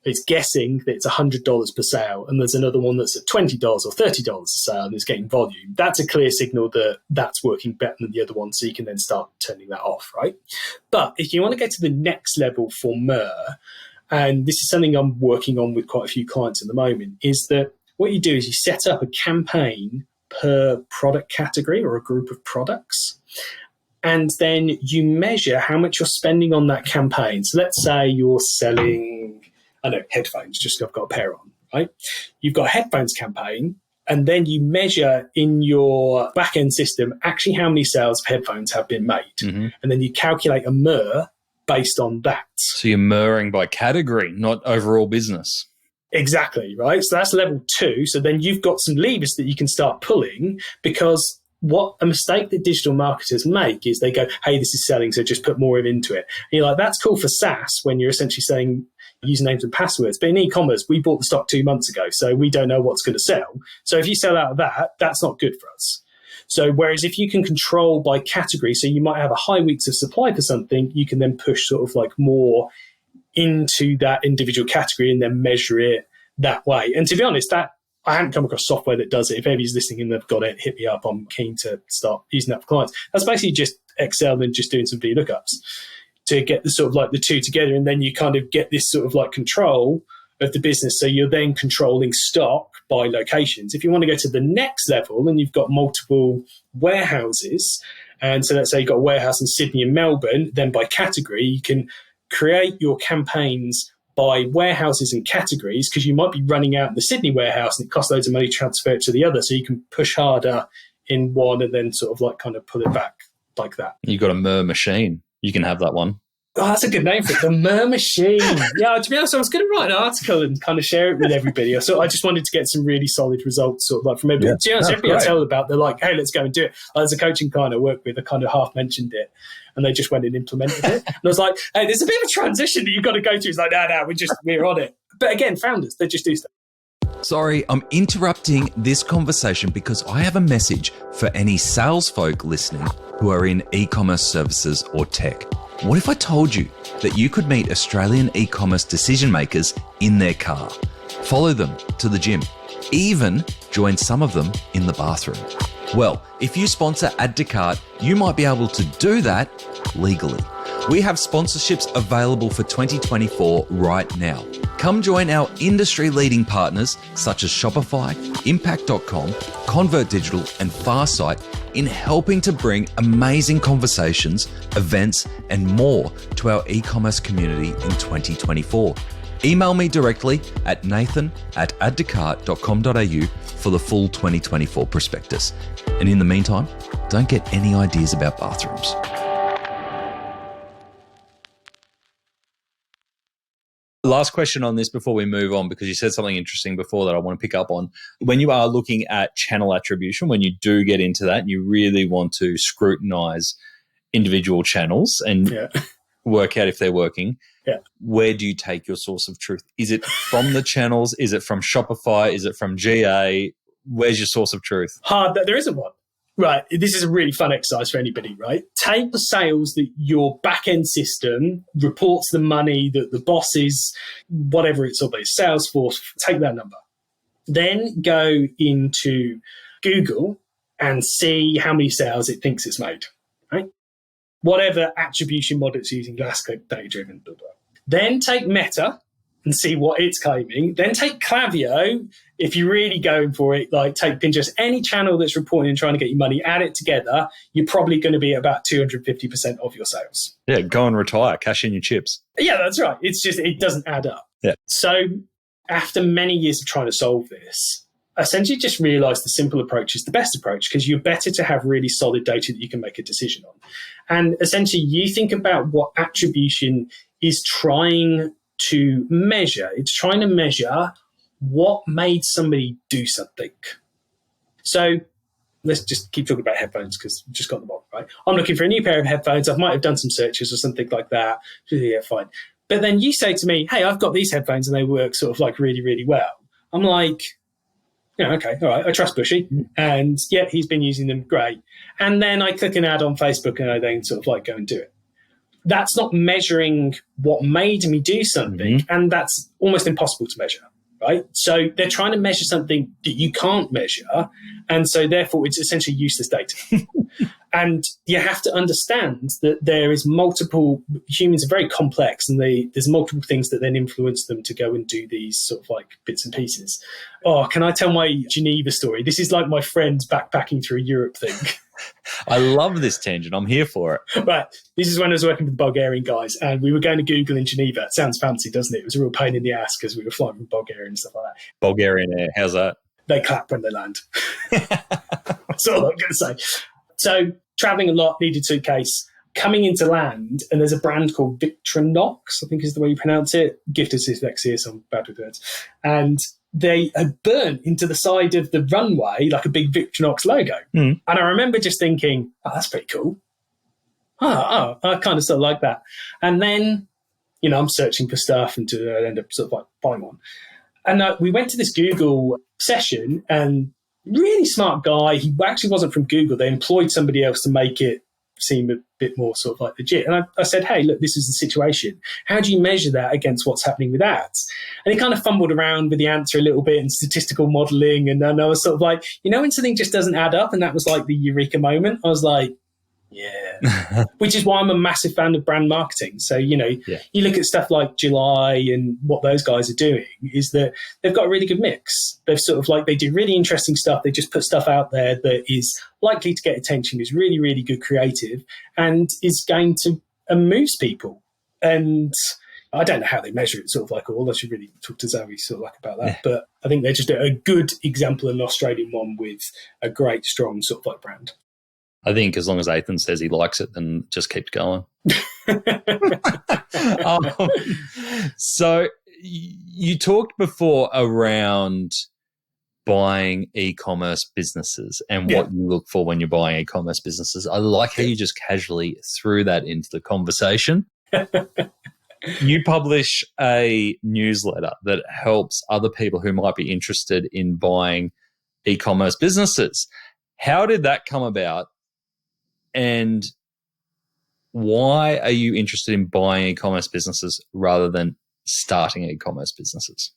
it's guessing that it's $100 per sale, and there's another one that's at $20 or $30 a sale and it's getting volume. That's a clear signal that that's working better than the other one, so you can then start turning that off, right? But if you want to get to the next level for MER, and this is something I'm working on with quite a few clients at the moment, is that what you do is you set up a campaign per product category or a group of products, and then you measure how much you're spending on that campaign. So let's say you're selling, I don't know, headphones, just I've got a pair on, right? You've got a headphones campaign, and then you measure in your back-end system actually how many sales of headphones have been made. And then you calculate a MER based on that. So you're MERing by category, not overall business. Exactly, right? So that's level 2. So then you've got some levers that you can start pulling, because what a mistake that digital marketers make is they go, hey, this is selling, so just put more into it. And you're like, that's cool for SaaS when you're essentially saying usernames and passwords. But in e-commerce, we bought the stock 2 months ago, so we don't know what's going to sell. So if you sell out of that, that's not good for us. So whereas if you can control by category, so you might have a high weeks of supply for something, you can then push sort of like more into that individual category and then measure it that way. And to be honest, that I haven't come across software that does it. If anybody's listening and they've got it, hit me up. I'm keen to start using that for clients. That's basically just Excel and just doing some VLOOKUPs to get the sort of like the 2 together. And then you kind of get this sort of like control of the business. So you're then controlling stock by locations. If you want to go to the next level and you've got multiple warehouses, and so let's say you've got a warehouse in Sydney and Melbourne, then by category, you can create your campaigns by warehouses and categories, because you might be running out in the Sydney warehouse and it costs loads of money to transfer it to the other. So you can push harder in one and then sort of like kind of pull it back like that. You've got a MER machine. You can have that one. Oh, that's a good name for it, the MER machine. Yeah, to be honest, I was going to write an article and kind of share it with everybody. I just wanted to get some really solid results, sort of like from everybody. Yeah, to be honest, everybody I tell about, they're like, hey, let's go and do it. There's a coaching client I work with, I kind of half mentioned it, and they just went and implemented it. And I was like, hey, there's a bit of a transition that you've got to go through. It's like, no, we're on it. But again, founders, they just do stuff. Sorry, I'm interrupting this conversation because I have a message for any sales folk listening who are in e-commerce services or tech. What if I told you that you could meet Australian e-commerce decision makers in their car, follow them to the gym, even join some of them in the bathroom? Well, if you sponsor Add to Cart, you might be able to do that legally. We have sponsorships available for 2024 right now. Come join our industry-leading partners such as Shopify, Impact.com, Convert Digital, and Farsight in helping to bring amazing conversations, events, and more to our e-commerce community in 2024. Email me directly at nathan@addtocart.com.au for the full 2024 prospectus. And in the meantime, don't get any ideas about bathrooms. Last question on this before we move on, because you said something interesting before that I want to pick up on. When you are looking at channel attribution, when you do get into that and you really want to scrutinize individual channels and work out if they're working, where do you take your source of truth? Is it from the channels? Is it from Shopify? Is it from GA? Where's your source of truth? There isn't one. Right. This is a really fun exercise for anybody, right? Take the sales that your back-end system reports the money that the bosses, whatever it's all about, Salesforce, take that number. Then go into Google and see how many sales it thinks it's made, right? Whatever attribution model it's using, Glasscope, data-driven, blah, blah. Then take Meta and see what it's claiming. Then take Klaviyo, if you're really going for it, like take Pinterest, any channel that's reporting and trying to get you money, add it together, you're probably going to be at about 250% of your sales. Yeah, go and retire, cash in your chips. Yeah, that's right. It's just, it doesn't add up. Yeah. So after many years of trying to solve this, I essentially just realized the simple approach is the best approach, because you're better to have really solid data that you can make a decision on. And essentially you think about what attribution is trying to measure. It's trying to measure what made somebody do something. So let's just keep talking about headphones because we've just got them on, right? I'm looking for a new pair of headphones. I might have done some searches or something like that. Yeah, fine. But then you say to me, hey, I've got these headphones and they work sort of like really, really well. I'm like, okay, all right, I trust Bushy. And yeah, he's been using them, great. And then I click an ad on Facebook and I then sort of like go and do it. That's not measuring what made me do something, and that's almost impossible to measure, right? So they're trying to measure something that you can't measure, and so therefore it's essentially useless data. And you have to understand that there is multiple, humans are very complex, and there's multiple things that then influence them to go and do these sort of like bits and pieces. Oh, can I tell my Geneva story? This is like my friend's backpacking through Europe thing. I love this tangent. I'm here for it. Right. This is when I was working with the Bulgarian guys, and we were going to Google in Geneva. It sounds fancy, doesn't it? It was a real pain in the ass because we were flying from Bulgaria and stuff like that. Bulgarian Air, how's that? They clap when they land. That's all I'm going to say. So traveling a lot, needed suitcase, coming into land, and there's a brand called Victronox, I think is the way you pronounce it. Gifted dyslexia, so I'm bad with words. And they had burnt into the side of the runway like a big Victronox logo. And I remember just thinking, oh, that's pretty cool. I kind of sort of like that. And then, I'm searching for stuff and to end up sort of like buying one. And we went to this Google session, and really smart guy. He actually wasn't from Google. They employed somebody else to make it seem a bit more sort of like legit. And I said, hey, look, this is the situation. How do you measure that against what's happening with ads? And he kind of fumbled around with the answer a little bit and statistical modeling. And then I was sort of like, when something just doesn't add up, and that was like the eureka moment. I was like, yeah, which is why I'm a massive fan of brand marketing. So, you look at stuff like July and what those guys are doing is that they've got a really good mix. They've sort of like, they do really interesting stuff. They just put stuff out there that is likely to get attention, is really, really good creative, and is going to amuse people. And I don't know how they measure it sort of like all. I should really talk to Zoe sort of like about that. Yeah. But I think they're just a good example of an Australian one with a great, strong sort of like brand. I think as long as Ethan says he likes it, then just keep going. So you talked before around buying e-commerce businesses and what you look for when you're buying e-commerce businesses. I like how you just casually threw that into the conversation. You publish a newsletter that helps other people who might be interested in buying e-commerce businesses. How did that come about? And why are you interested in buying e-commerce businesses rather than starting e-commerce businesses?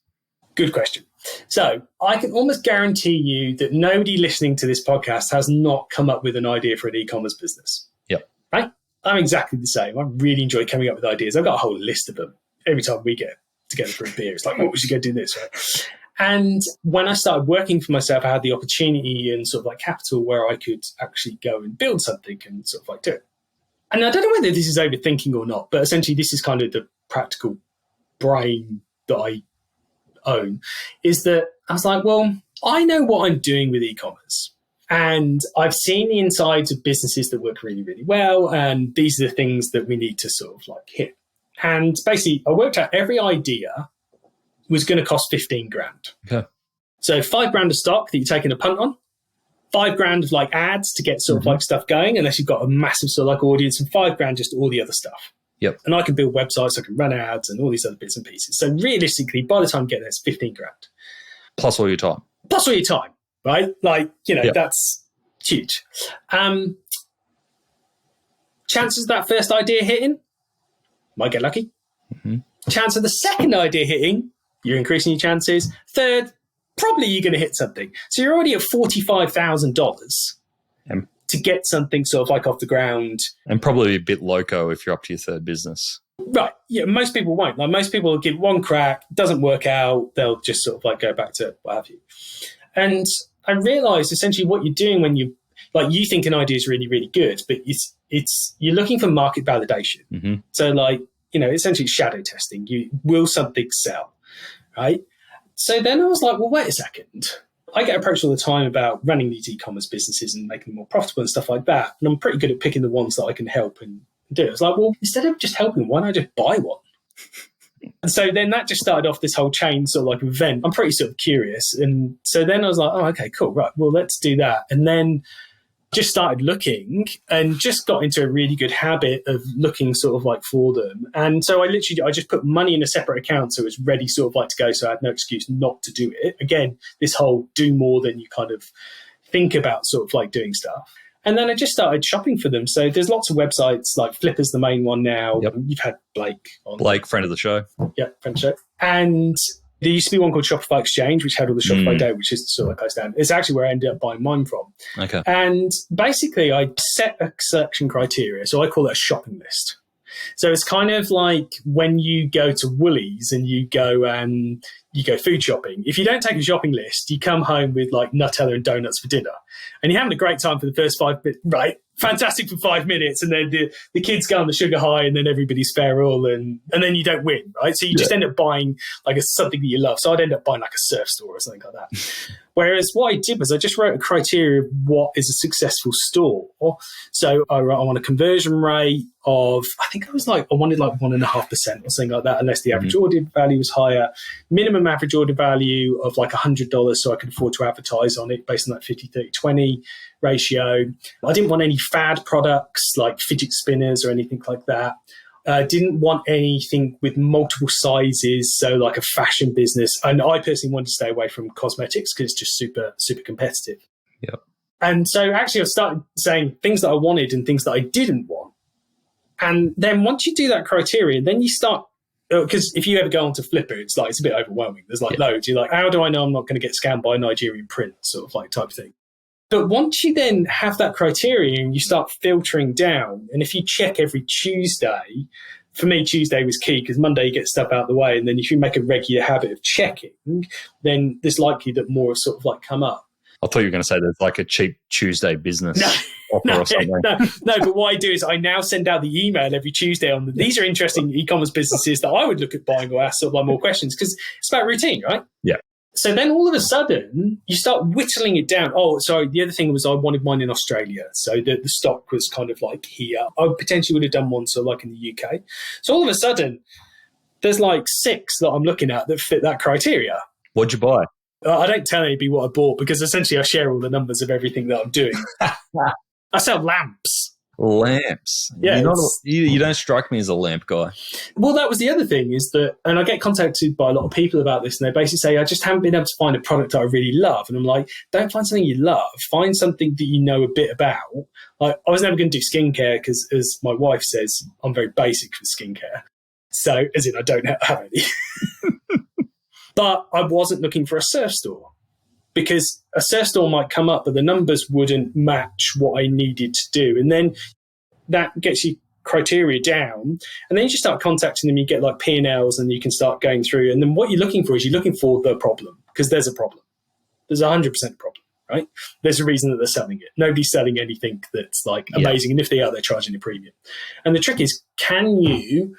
Good question. So I can almost guarantee you that nobody listening to this podcast has not come up with an idea for an e-commerce business. Yep. Right? I'm exactly the same. I really enjoy coming up with ideas. I've got a whole list of them. Every time we get together for a beer, it's like, we should go do this, right? And when I started working for myself, I had the opportunity and sort of like capital where I could actually go and build something and sort of like do it. And I don't know whether this is overthinking or not, but essentially this is kind of the practical brain that I own, is that I was like, well, I know what I'm doing with e-commerce. And I've seen the insides of businesses that work really, really well. And these are the things that we need to sort of like hit. And basically, I worked out every idea was going to cost 15 grand. Okay. So 5 grand of stock that you're taking a punt on, 5 grand of like ads to get sort of like stuff going, unless you've got a massive sort of like audience, and 5 grand just all the other stuff. Yep. And I can build websites, I can run ads and all these other bits and pieces. So realistically, by the time you get there, it's 15 grand. Plus all your time. Plus all your time, right? Like, that's huge. Chances of that first idea hitting, might get lucky. Chance of the second idea hitting, you're increasing your chances. Third, probably you're going to hit something. So you're already at $45,000 to get something sort of like off the ground. And probably a bit loco if you're up to your third business. Right. Yeah, most people won't. Like most people will give one crack, doesn't work out, they'll just sort of like go back to what have you. And I realized essentially what you're doing when you think an idea is really, really good, but it's you're looking for market validation. So like, essentially shadow testing. Will something sell? Right. So then I was like, well, wait a second. I get approached all the time about running these e-commerce businesses and making them more profitable and stuff like that. And I'm pretty good at picking the ones that I can help and do. It's like, well, instead of just helping, why don't I just buy one? And so then that just started off this whole chain sort of like event. I'm pretty sort of curious. And so then I was like, oh, okay, cool. Right. Well, let's do that. And then just started looking and just got into a really good habit of looking sort of like for them. And so I just put money in a separate account so it was ready sort of like to go. So I had no excuse not to do it. Again, this whole do more than you kind of think about sort of like doing stuff. And then I just started shopping for them. So there's lots of websites, like Flipper's the main one now. Yep. You've had Blake on. Blake, friend of the show. Yeah, friend of the show. And there used to be one called Shopify Exchange, which had all the Shopify data, which is sort of close down. It's actually where I ended up buying mine from. Okay. And basically, I set a selection criteria. So I call it a shopping list. So it's kind of like when you go to Woolies and you go food shopping. If you don't take a shopping list, you come home with like Nutella and donuts for dinner. And you're having a great time for the first 5 minutes, right? Fantastic for 5 minutes. And then the kids go on the sugar high and then everybody's feral and then you don't win, right? So you just end up buying like something that you love. So I'd end up buying like a surf store or something like that. Whereas what I did was I just wrote a criteria of what is a successful store. So I want a conversion rate of, I wanted like 1.5% or something like that, unless the average order value was higher. Minimum average order value of like $100 so I could afford to advertise on it based on that 50-30-20 ratio. I didn't want any fad products like fidget spinners or anything like that. Didn't want anything with multiple sizes, so like a fashion business. And I personally wanted to stay away from cosmetics because it's just super, super competitive. Yep. And so actually I started saying things that I wanted and things that I didn't want. And then once you do that criteria, then you start, because if you ever go onto Flipper, it's a bit overwhelming. There's loads. You're like, how do I know I'm not going to get scammed by a Nigerian print sort of like type of thing? But once you then have that criteria and you start filtering down, and if you check every Tuesday, for me, Tuesday was key because Monday you get stuff out of the way. And then if you make a regular habit of checking, then there's likely that more will sort of like come up. I thought you were going to say there's like a cheap Tuesday business offer or something. No, but what I do is I now send out the email every Tuesday on these are interesting e-commerce businesses that I would look at buying or ask sort of like more questions because it's about routine, right? Yeah. So then all of a sudden, you start whittling it down. Oh, sorry, the other thing was I wanted mine in Australia. So the stock was kind of like here. I potentially would have done one so like in the UK. So all of a sudden, there's like 6 that I'm looking at that fit that criteria. What'd you buy? I don't tell anybody what I bought because essentially I share all the numbers of everything that I'm doing. I sell lamps. Lamps. Yeah, you don't strike me as a lamp guy. Well, that was the other thing is that, and I get contacted by a lot of people about this, and they basically say, I just haven't been able to find a product that I really love. And I'm like, don't find something you love. Find something that you know a bit about. Like, I was never going to do skincare because, as my wife says, I'm very basic for skincare. So, as in, I don't have any. But I wasn't looking for a surf store. Because a surf store might come up, but the numbers wouldn't match what I needed to do. And then that gets you criteria down. And then you just start contacting them. You get like P&Ls and you can start going through. And then what you're looking for is you're looking for the problem because there's a problem. There's 100% problem, right? There's a reason that they're selling it. Nobody's selling anything that's like amazing. And if they are, they're charging a premium. And the trick is, can you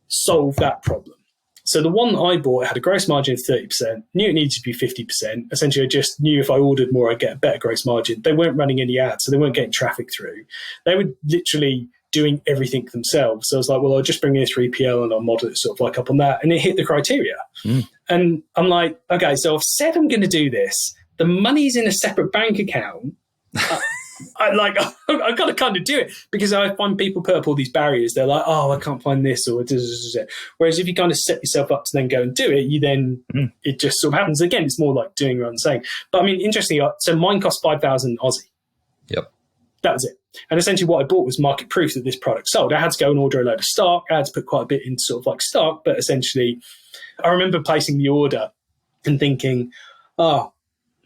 solve that problem? So the one that I bought had a gross margin of 30%, knew it needed to be 50%. Essentially, I just knew if I ordered more, I'd get a better gross margin. They weren't running any ads, so they weren't getting traffic through. They were literally doing everything themselves. So I was like, well, I'll just bring in a 3PL and I'll model it sort of like up on that. And it hit the criteria. And I'm like, okay, so I've said I'm going to do this. The money's in a separate bank account. I've got to kind of do it, because I find people put up all these barriers. They're like, oh, I can't find this, or whereas if you kind of set yourself up to then go and do it, you then it just sort of happens. Again, it's more like doing rather than saying. But I mean, interestingly, so mine cost 5,000 Aussie. Yep. That was it. And essentially what I bought was market proof that this product sold. I had to go and order a load of stock. I had to put quite a bit in sort of like stock, but essentially I remember placing the order and thinking, oh,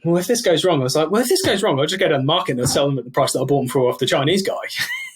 well, if this goes wrong, I was like, well, if this goes wrong, I'll just go down the market and I'll sell them at the price that I bought them for off the Chinese guy.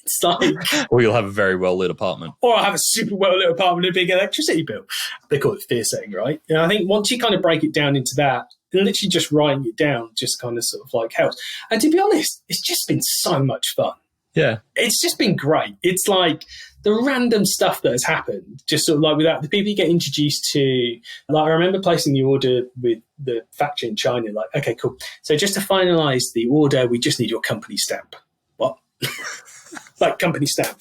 It's like... Or you'll have a very well-lit apartment. Or I'll have a super well-lit apartment and a big electricity bill. They call it fear setting, right? And I think once you kind of break it down into that, and literally just writing it down just kind of sort of like helps. And to be honest, it's just been so much fun. Yeah. It's just been great. It's like the random stuff that has happened, just sort of like without the people you get introduced to. Like I remember placing the order with the factory in China, like, okay, cool. So just to finalize the order, we just need your company stamp. What? Like company stamp.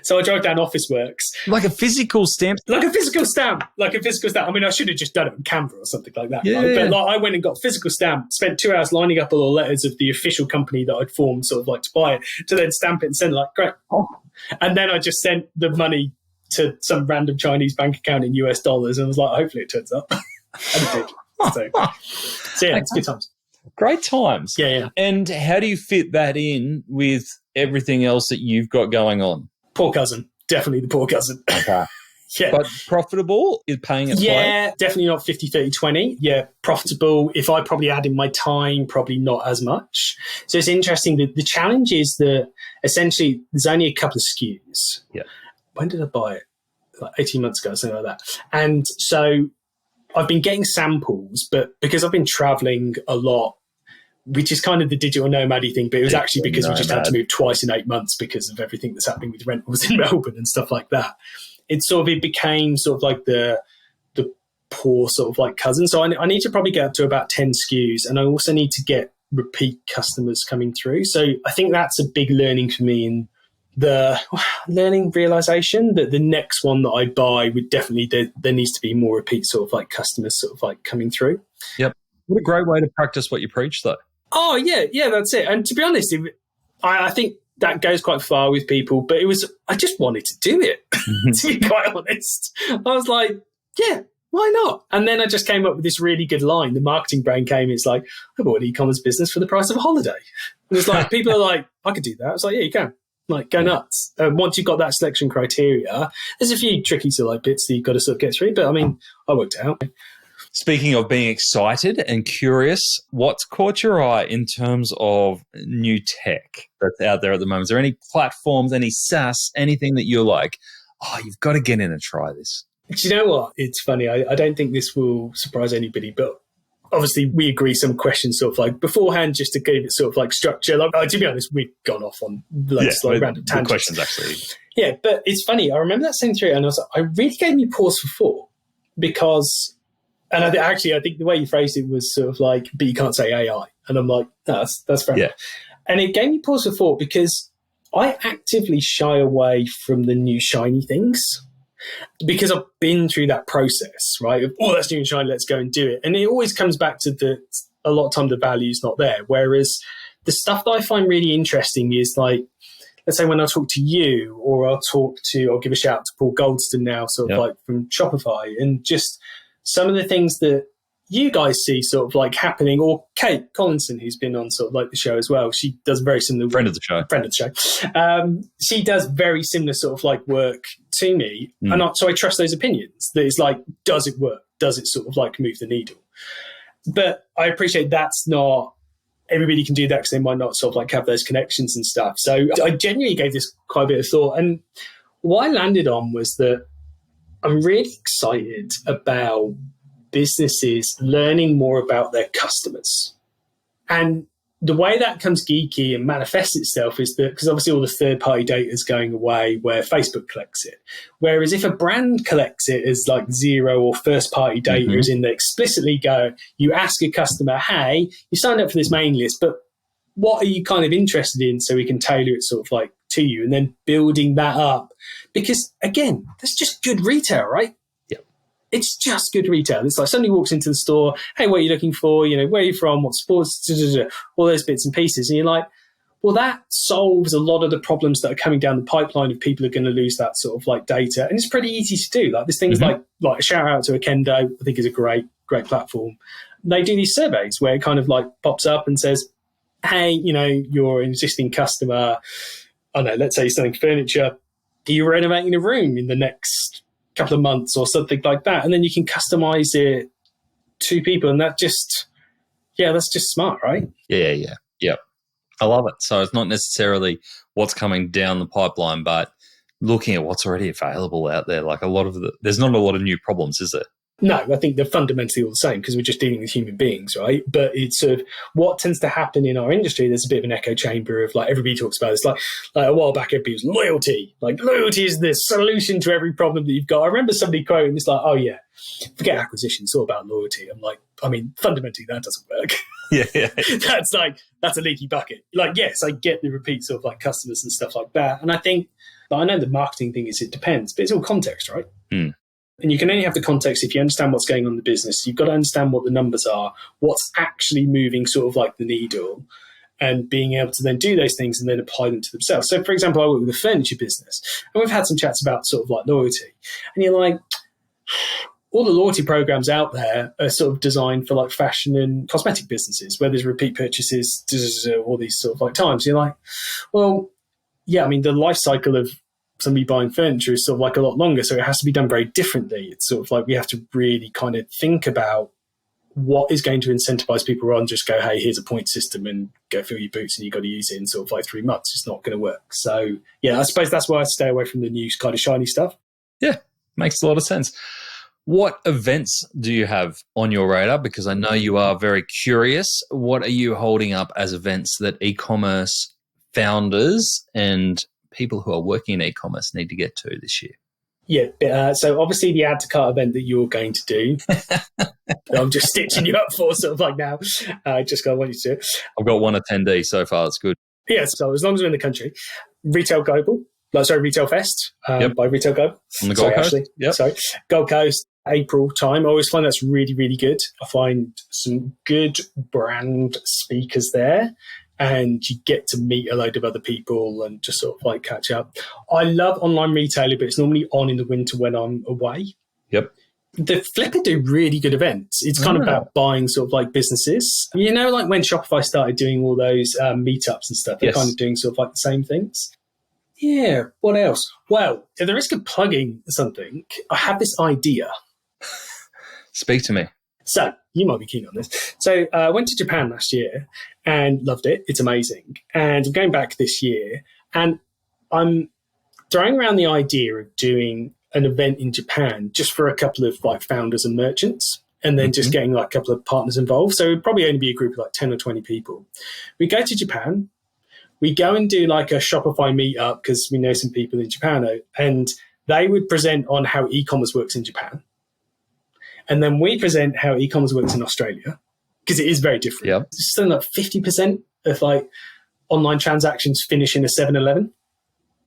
So I drove down Officeworks. Like a physical stamp? Like a physical stamp. I mean, I should have just done it on Canva or something like that. Yeah. Right? But like, I went and got a physical stamp, spent 2 hours lining up all the letters of the official company that I'd formed sort of like to buy it, to then stamp it and send it like, great. Oh. And then I just sent the money to some random Chinese bank account in US dollars and was like, hopefully it turns up. And it did. So yeah, it's good times. Great times. Yeah. And how do you fit that in with everything else that you've got going on? Poor cousin. Definitely the poor cousin. Okay. Yeah. But profitable is paying its way? Yeah, definitely not 50, 30, 20. Yeah, profitable. If I probably add in my time, probably not as much. So it's interesting that the challenge is that essentially there's only a couple of SKUs. Yeah. When did I buy it? Like 18 months ago, something like that. And so I've been getting samples, but because I've been traveling a lot, which is kind of the digital nomad-y thing, but it was actually because we just had to move twice in 8 months because of everything that's happening with rentals in Melbourne and stuff like that. It became sort of like the poor sort of like cousin. So I need to probably get up to about 10 SKUs, and I also need to get repeat customers coming through. So I think that's a big learning for me in the learning realization that the next one that I buy would definitely, there needs to be more repeat sort of like customers sort of like coming through. Yep. What a great way to practice what you preach though. Oh, yeah, that's it. And to be honest, I think that goes quite far with people, but I just wanted to do it, to be quite honest. I was like, yeah, why not? And then I just came up with this really good line. The marketing brain came, it's like, I bought an e-commerce business for the price of a holiday. And it's like, people are like, I could do that. I was like, yeah, you can. Like, go nuts. Once you've got that selection criteria, there's a few tricky sort of like bits that you've got to sort of get through, but I mean, I worked it out. Speaking of being excited and curious, what's caught your eye in terms of new tech that's out there at the moment? Is there any platforms, any SaaS, anything that you're like, oh, you've got to get in and try this? Do you know what? It's funny. I don't think this will surprise anybody, but obviously we agree some questions sort of like beforehand just to give it sort of like structure. Like, to be honest, we've gone off on loads of random tangents. Questions actually. Yeah, but it's funny. I remember that same through and I was like, I really gave me pause for thought because... And I think the way you phrased it was sort of like, but you can't say AI. And I'm like, no, that's fair enough. And it gave me pause for thought because I actively shy away from the new shiny things because I've been through that process, right? Of, oh, that's new and shiny, let's go and do it. And it always comes back to a lot of time the value's not there. Whereas the stuff that I find really interesting is like, let's say when I talk to you or I'll give a shout out to Paul Goldston now, sort of like from Shopify, and just some of the things that you guys see sort of like happening, or Kate Collinson, who's been on sort of like the show as well. She does very similar friend of the show. She does very similar sort of like work to me. And so I trust those opinions that it's like, does it work? Does it sort of like move the needle? But I appreciate that's not everybody can do that because they might not sort of like have those connections and stuff. So I genuinely gave this quite a bit of thought. And what I landed on was that I'm really excited about businesses learning more about their customers. And the way that comes geeky and manifests itself is that because obviously all the third-party data is going away where Facebook collects it. Whereas if a brand collects it as like zero or first-party data is in there explicitly you ask a customer, hey, you signed up for this mailing list, but what are you kind of interested in so we can tailor it sort of like to you, and then building that up. Because again, that's just good retail, right? It's just good retail. It's like somebody walks into the store, hey, what are you looking for? You know, where are you from? What sports? All those bits and pieces. And you're like, well, that solves a lot of the problems that are coming down the pipeline if people are going to lose that sort of like data. And it's pretty easy to do. Like this thing's like a shout out to Akendo, I think is a great platform. They do these surveys where it kind of like pops up and says, hey, you know, you're an existing customer. I don't know, let's say you're selling furniture. Are you renovating a room in the next couple of months or something like that? And then you can customize it to people. And that's just smart, right? Yeah. I love it. So it's not necessarily what's coming down the pipeline, but looking at what's already available out there. Like there's not a lot of new problems, is there? No, I think they're fundamentally all the same because we're just dealing with human beings, right? But it's sort of what tends to happen in our industry. There's a bit of an echo chamber of like everybody talks about. It's like a while back, everybody was loyalty. Like loyalty is the solution to every problem that you've got. I remember somebody quoting this like, oh yeah, forget acquisition. It's all about loyalty. I'm like, I mean, fundamentally that doesn't work. Yeah. that's a leaky bucket. Like, yes, I get the repeats of like customers and stuff like that. And I think, I know the marketing thing is it depends, but it's all context, right? And you can only have the context if you understand what's going on in the business. You've got to understand what the numbers are, what's actually moving sort of like the needle, and being able to then do those things and then apply them to themselves. So, for example, I work with a furniture business, and we've had some chats about sort of like loyalty. And you're like, all the loyalty programs out there are sort of designed for like fashion and cosmetic businesses where there's repeat purchases, all these sort of like times. You're like, well, yeah, I mean, the life cycle of somebody buying furniture is sort of like a lot longer, so it has to be done very differently. It's sort of like we have to really kind of think about what is going to incentivize people rather than just go, hey, here's a point system and go fill your boots and you've got to use it in sort of like 3 months. It's not going to work. So yeah, I suppose that's why I stay away from the new kind of shiny stuff. Yeah, makes a lot of sense. What events do you have on your radar? Because I know you are very curious. What are you holding up as events that e-commerce founders and people who are working in e-commerce need to get to this year? Yeah, so obviously the Add to Cart event that you're going to do, I'm just stitching you up for sort of like now. I want you to do it. I've got one attendee so far. That's good. Yeah, so as long as we're in the country, Retail Fest by Retail Global. On the Gold Coast? Gold Coast, April time. I always find that's really, really good. I find some good brand speakers there, and you get to meet a load of other people and just sort of like catch up. I love online retailing, but it's normally on in the winter when I'm away. Yep. The Flipper do really good events. It's kind of about buying sort of like businesses. You know, like when Shopify started doing all those meetups and stuff, they're kind of doing sort of like the same things. Yeah, what else? Well, at the risk of plugging something, I have this idea. Speak to me. So you might be keen on this. So I went to Japan last year and loved it. It's amazing. And I'm going back this year, and I'm throwing around the idea of doing an event in Japan just for a couple of like founders and merchants, and then just getting like a couple of partners involved. So it'd probably only be a group of like 10 or 20 people. We go to Japan. We go and do like a Shopify meetup because we know some people in Japan, and they would present on how e-commerce works in Japan. And then we present how e-commerce works in Australia, because it is very different. Yep. It's still like 50% of like online transactions finish in a 7-Eleven.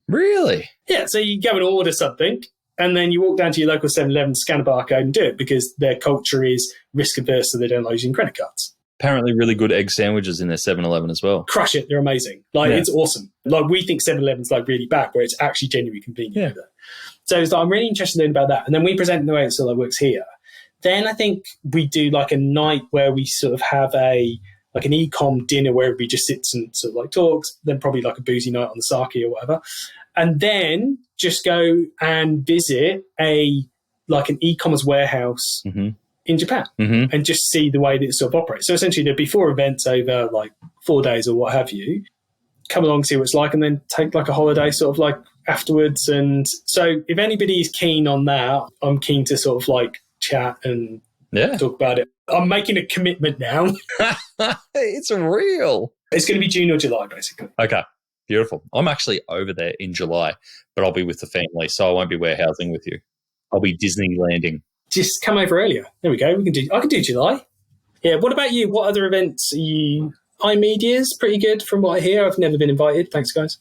Really? Yeah. So you go and order something, and then you walk down to your local 7-Eleven, scan a barcode and do it, because their culture is risk averse, so they don't like using credit cards. Apparently really good egg sandwiches in their 7-Eleven as well. Crush it. They're amazing. It's awesome. Like we think 7-Eleven's like really bad, where it's actually genuinely convenient. Yeah. So it's like, I'm really interested in about that. And then we present the way it sort of works here. Then I think we do like a night where we sort of have an ecom dinner where everybody just sits and sort of like talks, then probably like a boozy night on the sake or whatever. And then just go and visit an e-commerce warehouse in Japan and just see the way that it sort of operates. So essentially there'd be 4 events over like 4 days or what have you. Come along, see what it's like, and then take like a holiday sort of like afterwards. And so if anybody is keen on that, I'm keen to sort of like chat and talk about it. I'm making a commitment now. It's real. It's going to be June or July, basically. Okay, beautiful. I'm actually over there in July, but I'll be with the family, so I won't be warehousing with you. I'll be Disneylanding. Just come over earlier. There we go. I can do July. Yeah. What about you? What other events are you? iMedia's pretty good from what I hear. I've never been invited. Thanks, guys.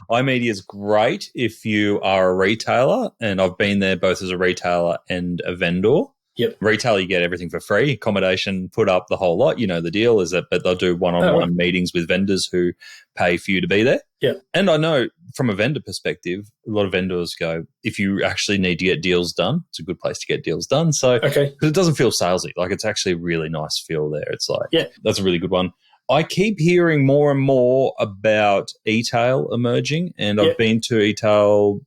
iMedia's great if you are a retailer, and I've been there both as a retailer and a vendor. Yep. Retailer, you get everything for free, accommodation, put up the whole lot. You know the deal is that, but they'll do one-on-one meetings with vendors who pay for you to be there. Yeah. And I know from a vendor perspective, a lot of vendors go, if you actually need to get deals done, it's a good place to get deals done. So, because it doesn't feel salesy, like it's actually a really nice feel there. It's like, yeah, that's a really good one. I keep hearing more and more about e-tail emerging, and I've been to e-tail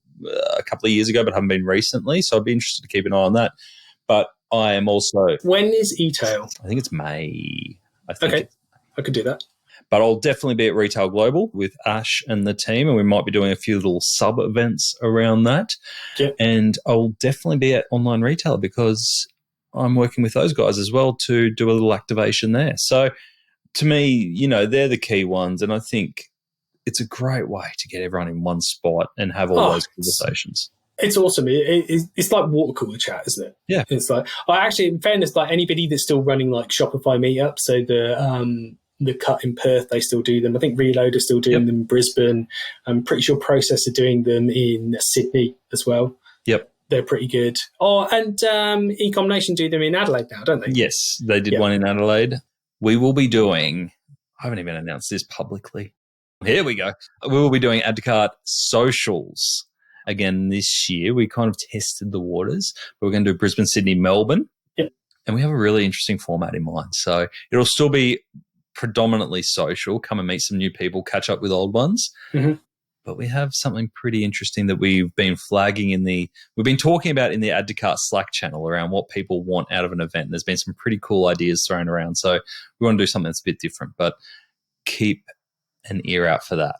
a couple of years ago, but haven't been recently. So I'd be interested to keep an eye on that. But I am also... When is e-tail? I think it's May. I could do that. But I'll definitely be at Retail Global with Ash and the team, and we might be doing a few little sub-events around that. Yep. And I'll definitely be at Online Retailer because I'm working with those guys as well to do a little activation there. So to me, you know, they're the key ones, and I think it's a great way to get everyone in one spot and have all those conversations. It's awesome. It's like water cooler chat, isn't it? Yeah. It's like, actually, in fairness, like anybody that's still running like Shopify meetups, so the Cut in Perth, they still do them. I think Reload are still doing them in Brisbane. I'm pretty sure Process are doing them in Sydney as well. Yep. They're pretty good. Oh, and Ecom Nation do them in Adelaide now, don't they? Yes, they did one in Adelaide. We will be doing, I haven't even announced this publicly. Here we go. We will be doing Add to Cart socials again this year. We kind of tested the waters. We're going to do Brisbane, Sydney, Melbourne. Yep. And we have a really interesting format in mind. So it'll still be predominantly social. Come and meet some new people, catch up with old ones. Mm-hmm. But we have something pretty interesting that we've been flagging we've been talking about in the Add to Cart Slack channel around what people want out of an event. There's been some pretty cool ideas thrown around. So we want to do something that's a bit different, but keep an ear out for that.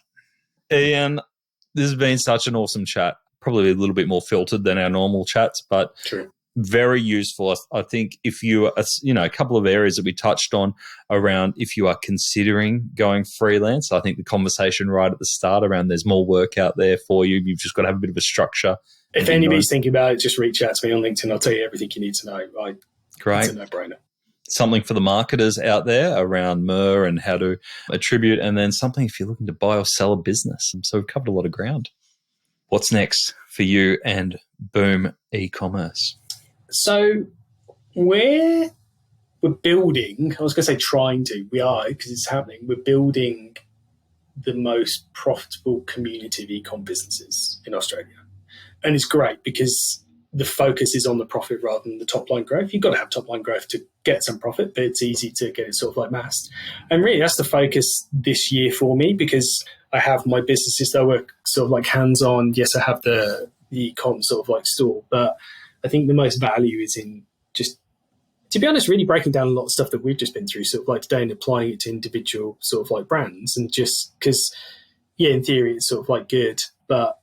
Iain, this has been such an awesome chat. Probably a little bit more filtered than our normal chats, but very useful. I think if you are, a couple of areas that we touched on around if you are considering going freelance, I think the conversation right at the start around there's more work out there for you. You've just got to have a bit of a structure. If anybody's thinking about it, just reach out to me on LinkedIn. I'll tell you everything you need to know. Great. It's a no-brainer. Something for the marketers out there around MER and how to attribute, and then something if you're looking to buy or sell a business. So we've covered a lot of ground. What's next for you and Boom Ecommerce? So we're building, I was going to say we are because it's happening. We're building the most profitable community of ecom businesses in Australia. And it's great because the focus is on the profit rather than the top line growth. You've got to have top line growth to get some profit, but it's easy to get it sort of like masked. And really that's the focus this year for me because I have my businesses that work sort of like hands-on. Yes, I have the ecom sort of like store, but I think the most value is in just, to be honest, really breaking down a lot of stuff that we've just been through sort of like today and applying it to individual sort of like brands. And just because, in theory, it's sort of like good, but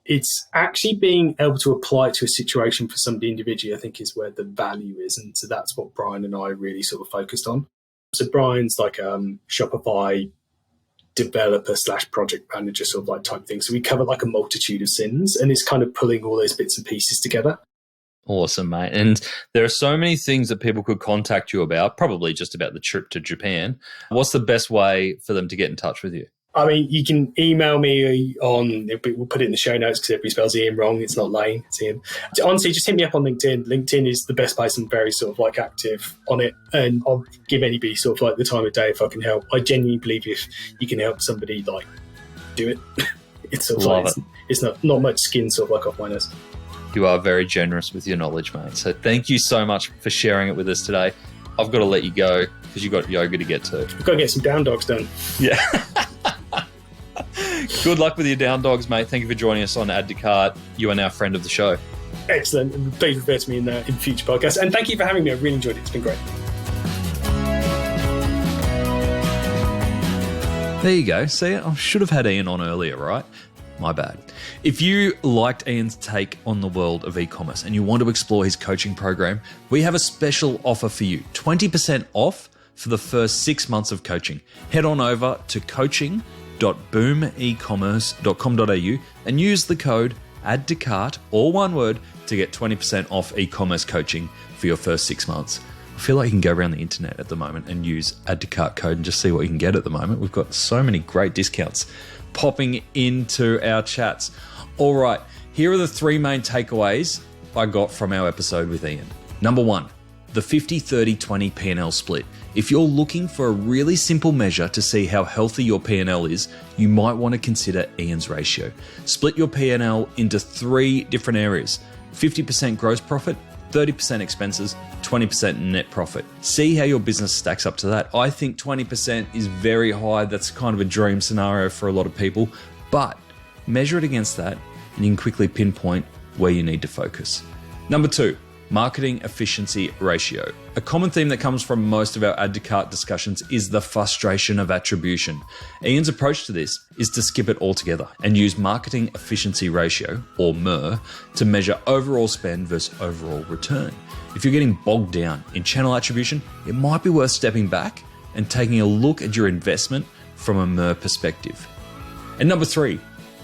it's actually being able to apply it to a situation for somebody individually, I think is where the value is. And so that's what Brian and I really sort of focused on. So Brian's like Shopify developer / project manager sort of like type thing. So we cover like a multitude of sins and it's kind of pulling all those bits and pieces together. Awesome, mate. And there are so many things that people could contact you about, probably just about the trip to Japan. What's the best way for them to get in touch with you? I mean, you can email me on, we'll put it in the show notes because everybody spells Iain wrong. It's not Lane, it's Iain. Honestly, just hit me up on LinkedIn. LinkedIn is the best place. I'm very sort of like active on it and I'll give anybody sort of like the time of day if I can help. I genuinely believe if you can help somebody, like, do it. It's sort of like, it's not much skin sort of like off my nose. You are very generous with your knowledge, mate. So thank you so much for sharing it with us today. I've got to let you go because you've got yoga to get to. I've got to get some down dogs done. Yeah. Good luck with your down dogs, mate. Thank you for joining us on Add to Cart. You are now a friend of the show. Excellent. Please refer to me in future podcasts. And thank you for having me. I really enjoyed it. It's been great. There you go. See, I should have had Iain on earlier, right? My bad. If you liked Iain's take on the world of e-commerce and you want to explore his coaching program, we have a special offer for you. 20% off for the first 6 months of coaching. Head on over to coaching.boomecommerce.com.au and use the code add to cart, all one word, to get 20% off e-commerce coaching for your first 6 months. I feel like you can go around the internet at the moment and use add to cart code and just see what you can get at the moment. We've got so many great discounts popping into our chats. All right, here are the 3 main takeaways I got from our episode with Iain. Number 1, the 50-30-20 P&L split. If you're looking for a really simple measure to see how healthy your P&L is, you might want to consider Iain's ratio. Split your P&L into 3 different areas: 50% gross profit, 30% expenses, 20% net profit. See how your business stacks up to that. I think 20% is very high. That's kind of a dream scenario for a lot of people, but measure it against that and you can quickly pinpoint where you need to focus. Number 2, marketing efficiency ratio. A common theme that comes from most of our add to cart discussions is the frustration of attribution. Iain's approach to this is to skip it altogether and use marketing efficiency ratio, or MER, to measure overall spend versus overall return. If you're getting bogged down in channel attribution, it might be worth stepping back and taking a look at your investment from a MER perspective. And number 3,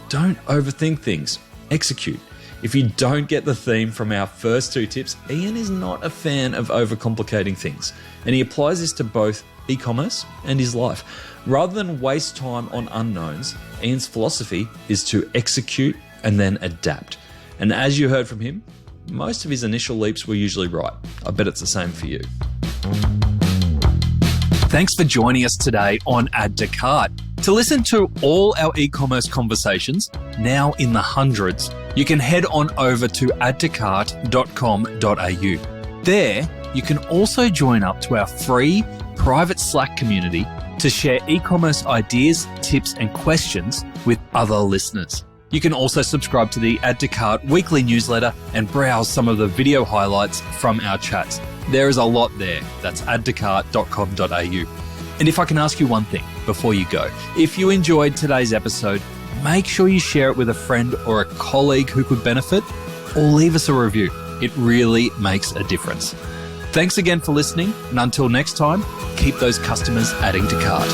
don't overthink things. Execute. If you don't get the theme from our first 2 tips, Iain is not a fan of overcomplicating things, and he applies this to both e-commerce and his life. Rather than waste time on unknowns, Iain's philosophy is to execute and then adapt. And as you heard from him, most of his initial leaps were usually right. I bet it's the same for you. Thanks for joining us today on Add to Cart. To listen to all our e-commerce conversations, now in the hundreds, you can head on over to addtocart.com.au. There, you can also join up to our free private Slack community to share e-commerce ideas, tips, and questions with other listeners. You can also subscribe to the Add to Cart weekly newsletter and browse some of the video highlights from our chats. There is a lot there. That's addtocart.com.au. And if I can ask you one thing before you go, if you enjoyed today's episode, make sure you share it with a friend or a colleague who could benefit, or leave us a review. It really makes a difference. Thanks again for listening, and until next time, keep those customers adding to cart.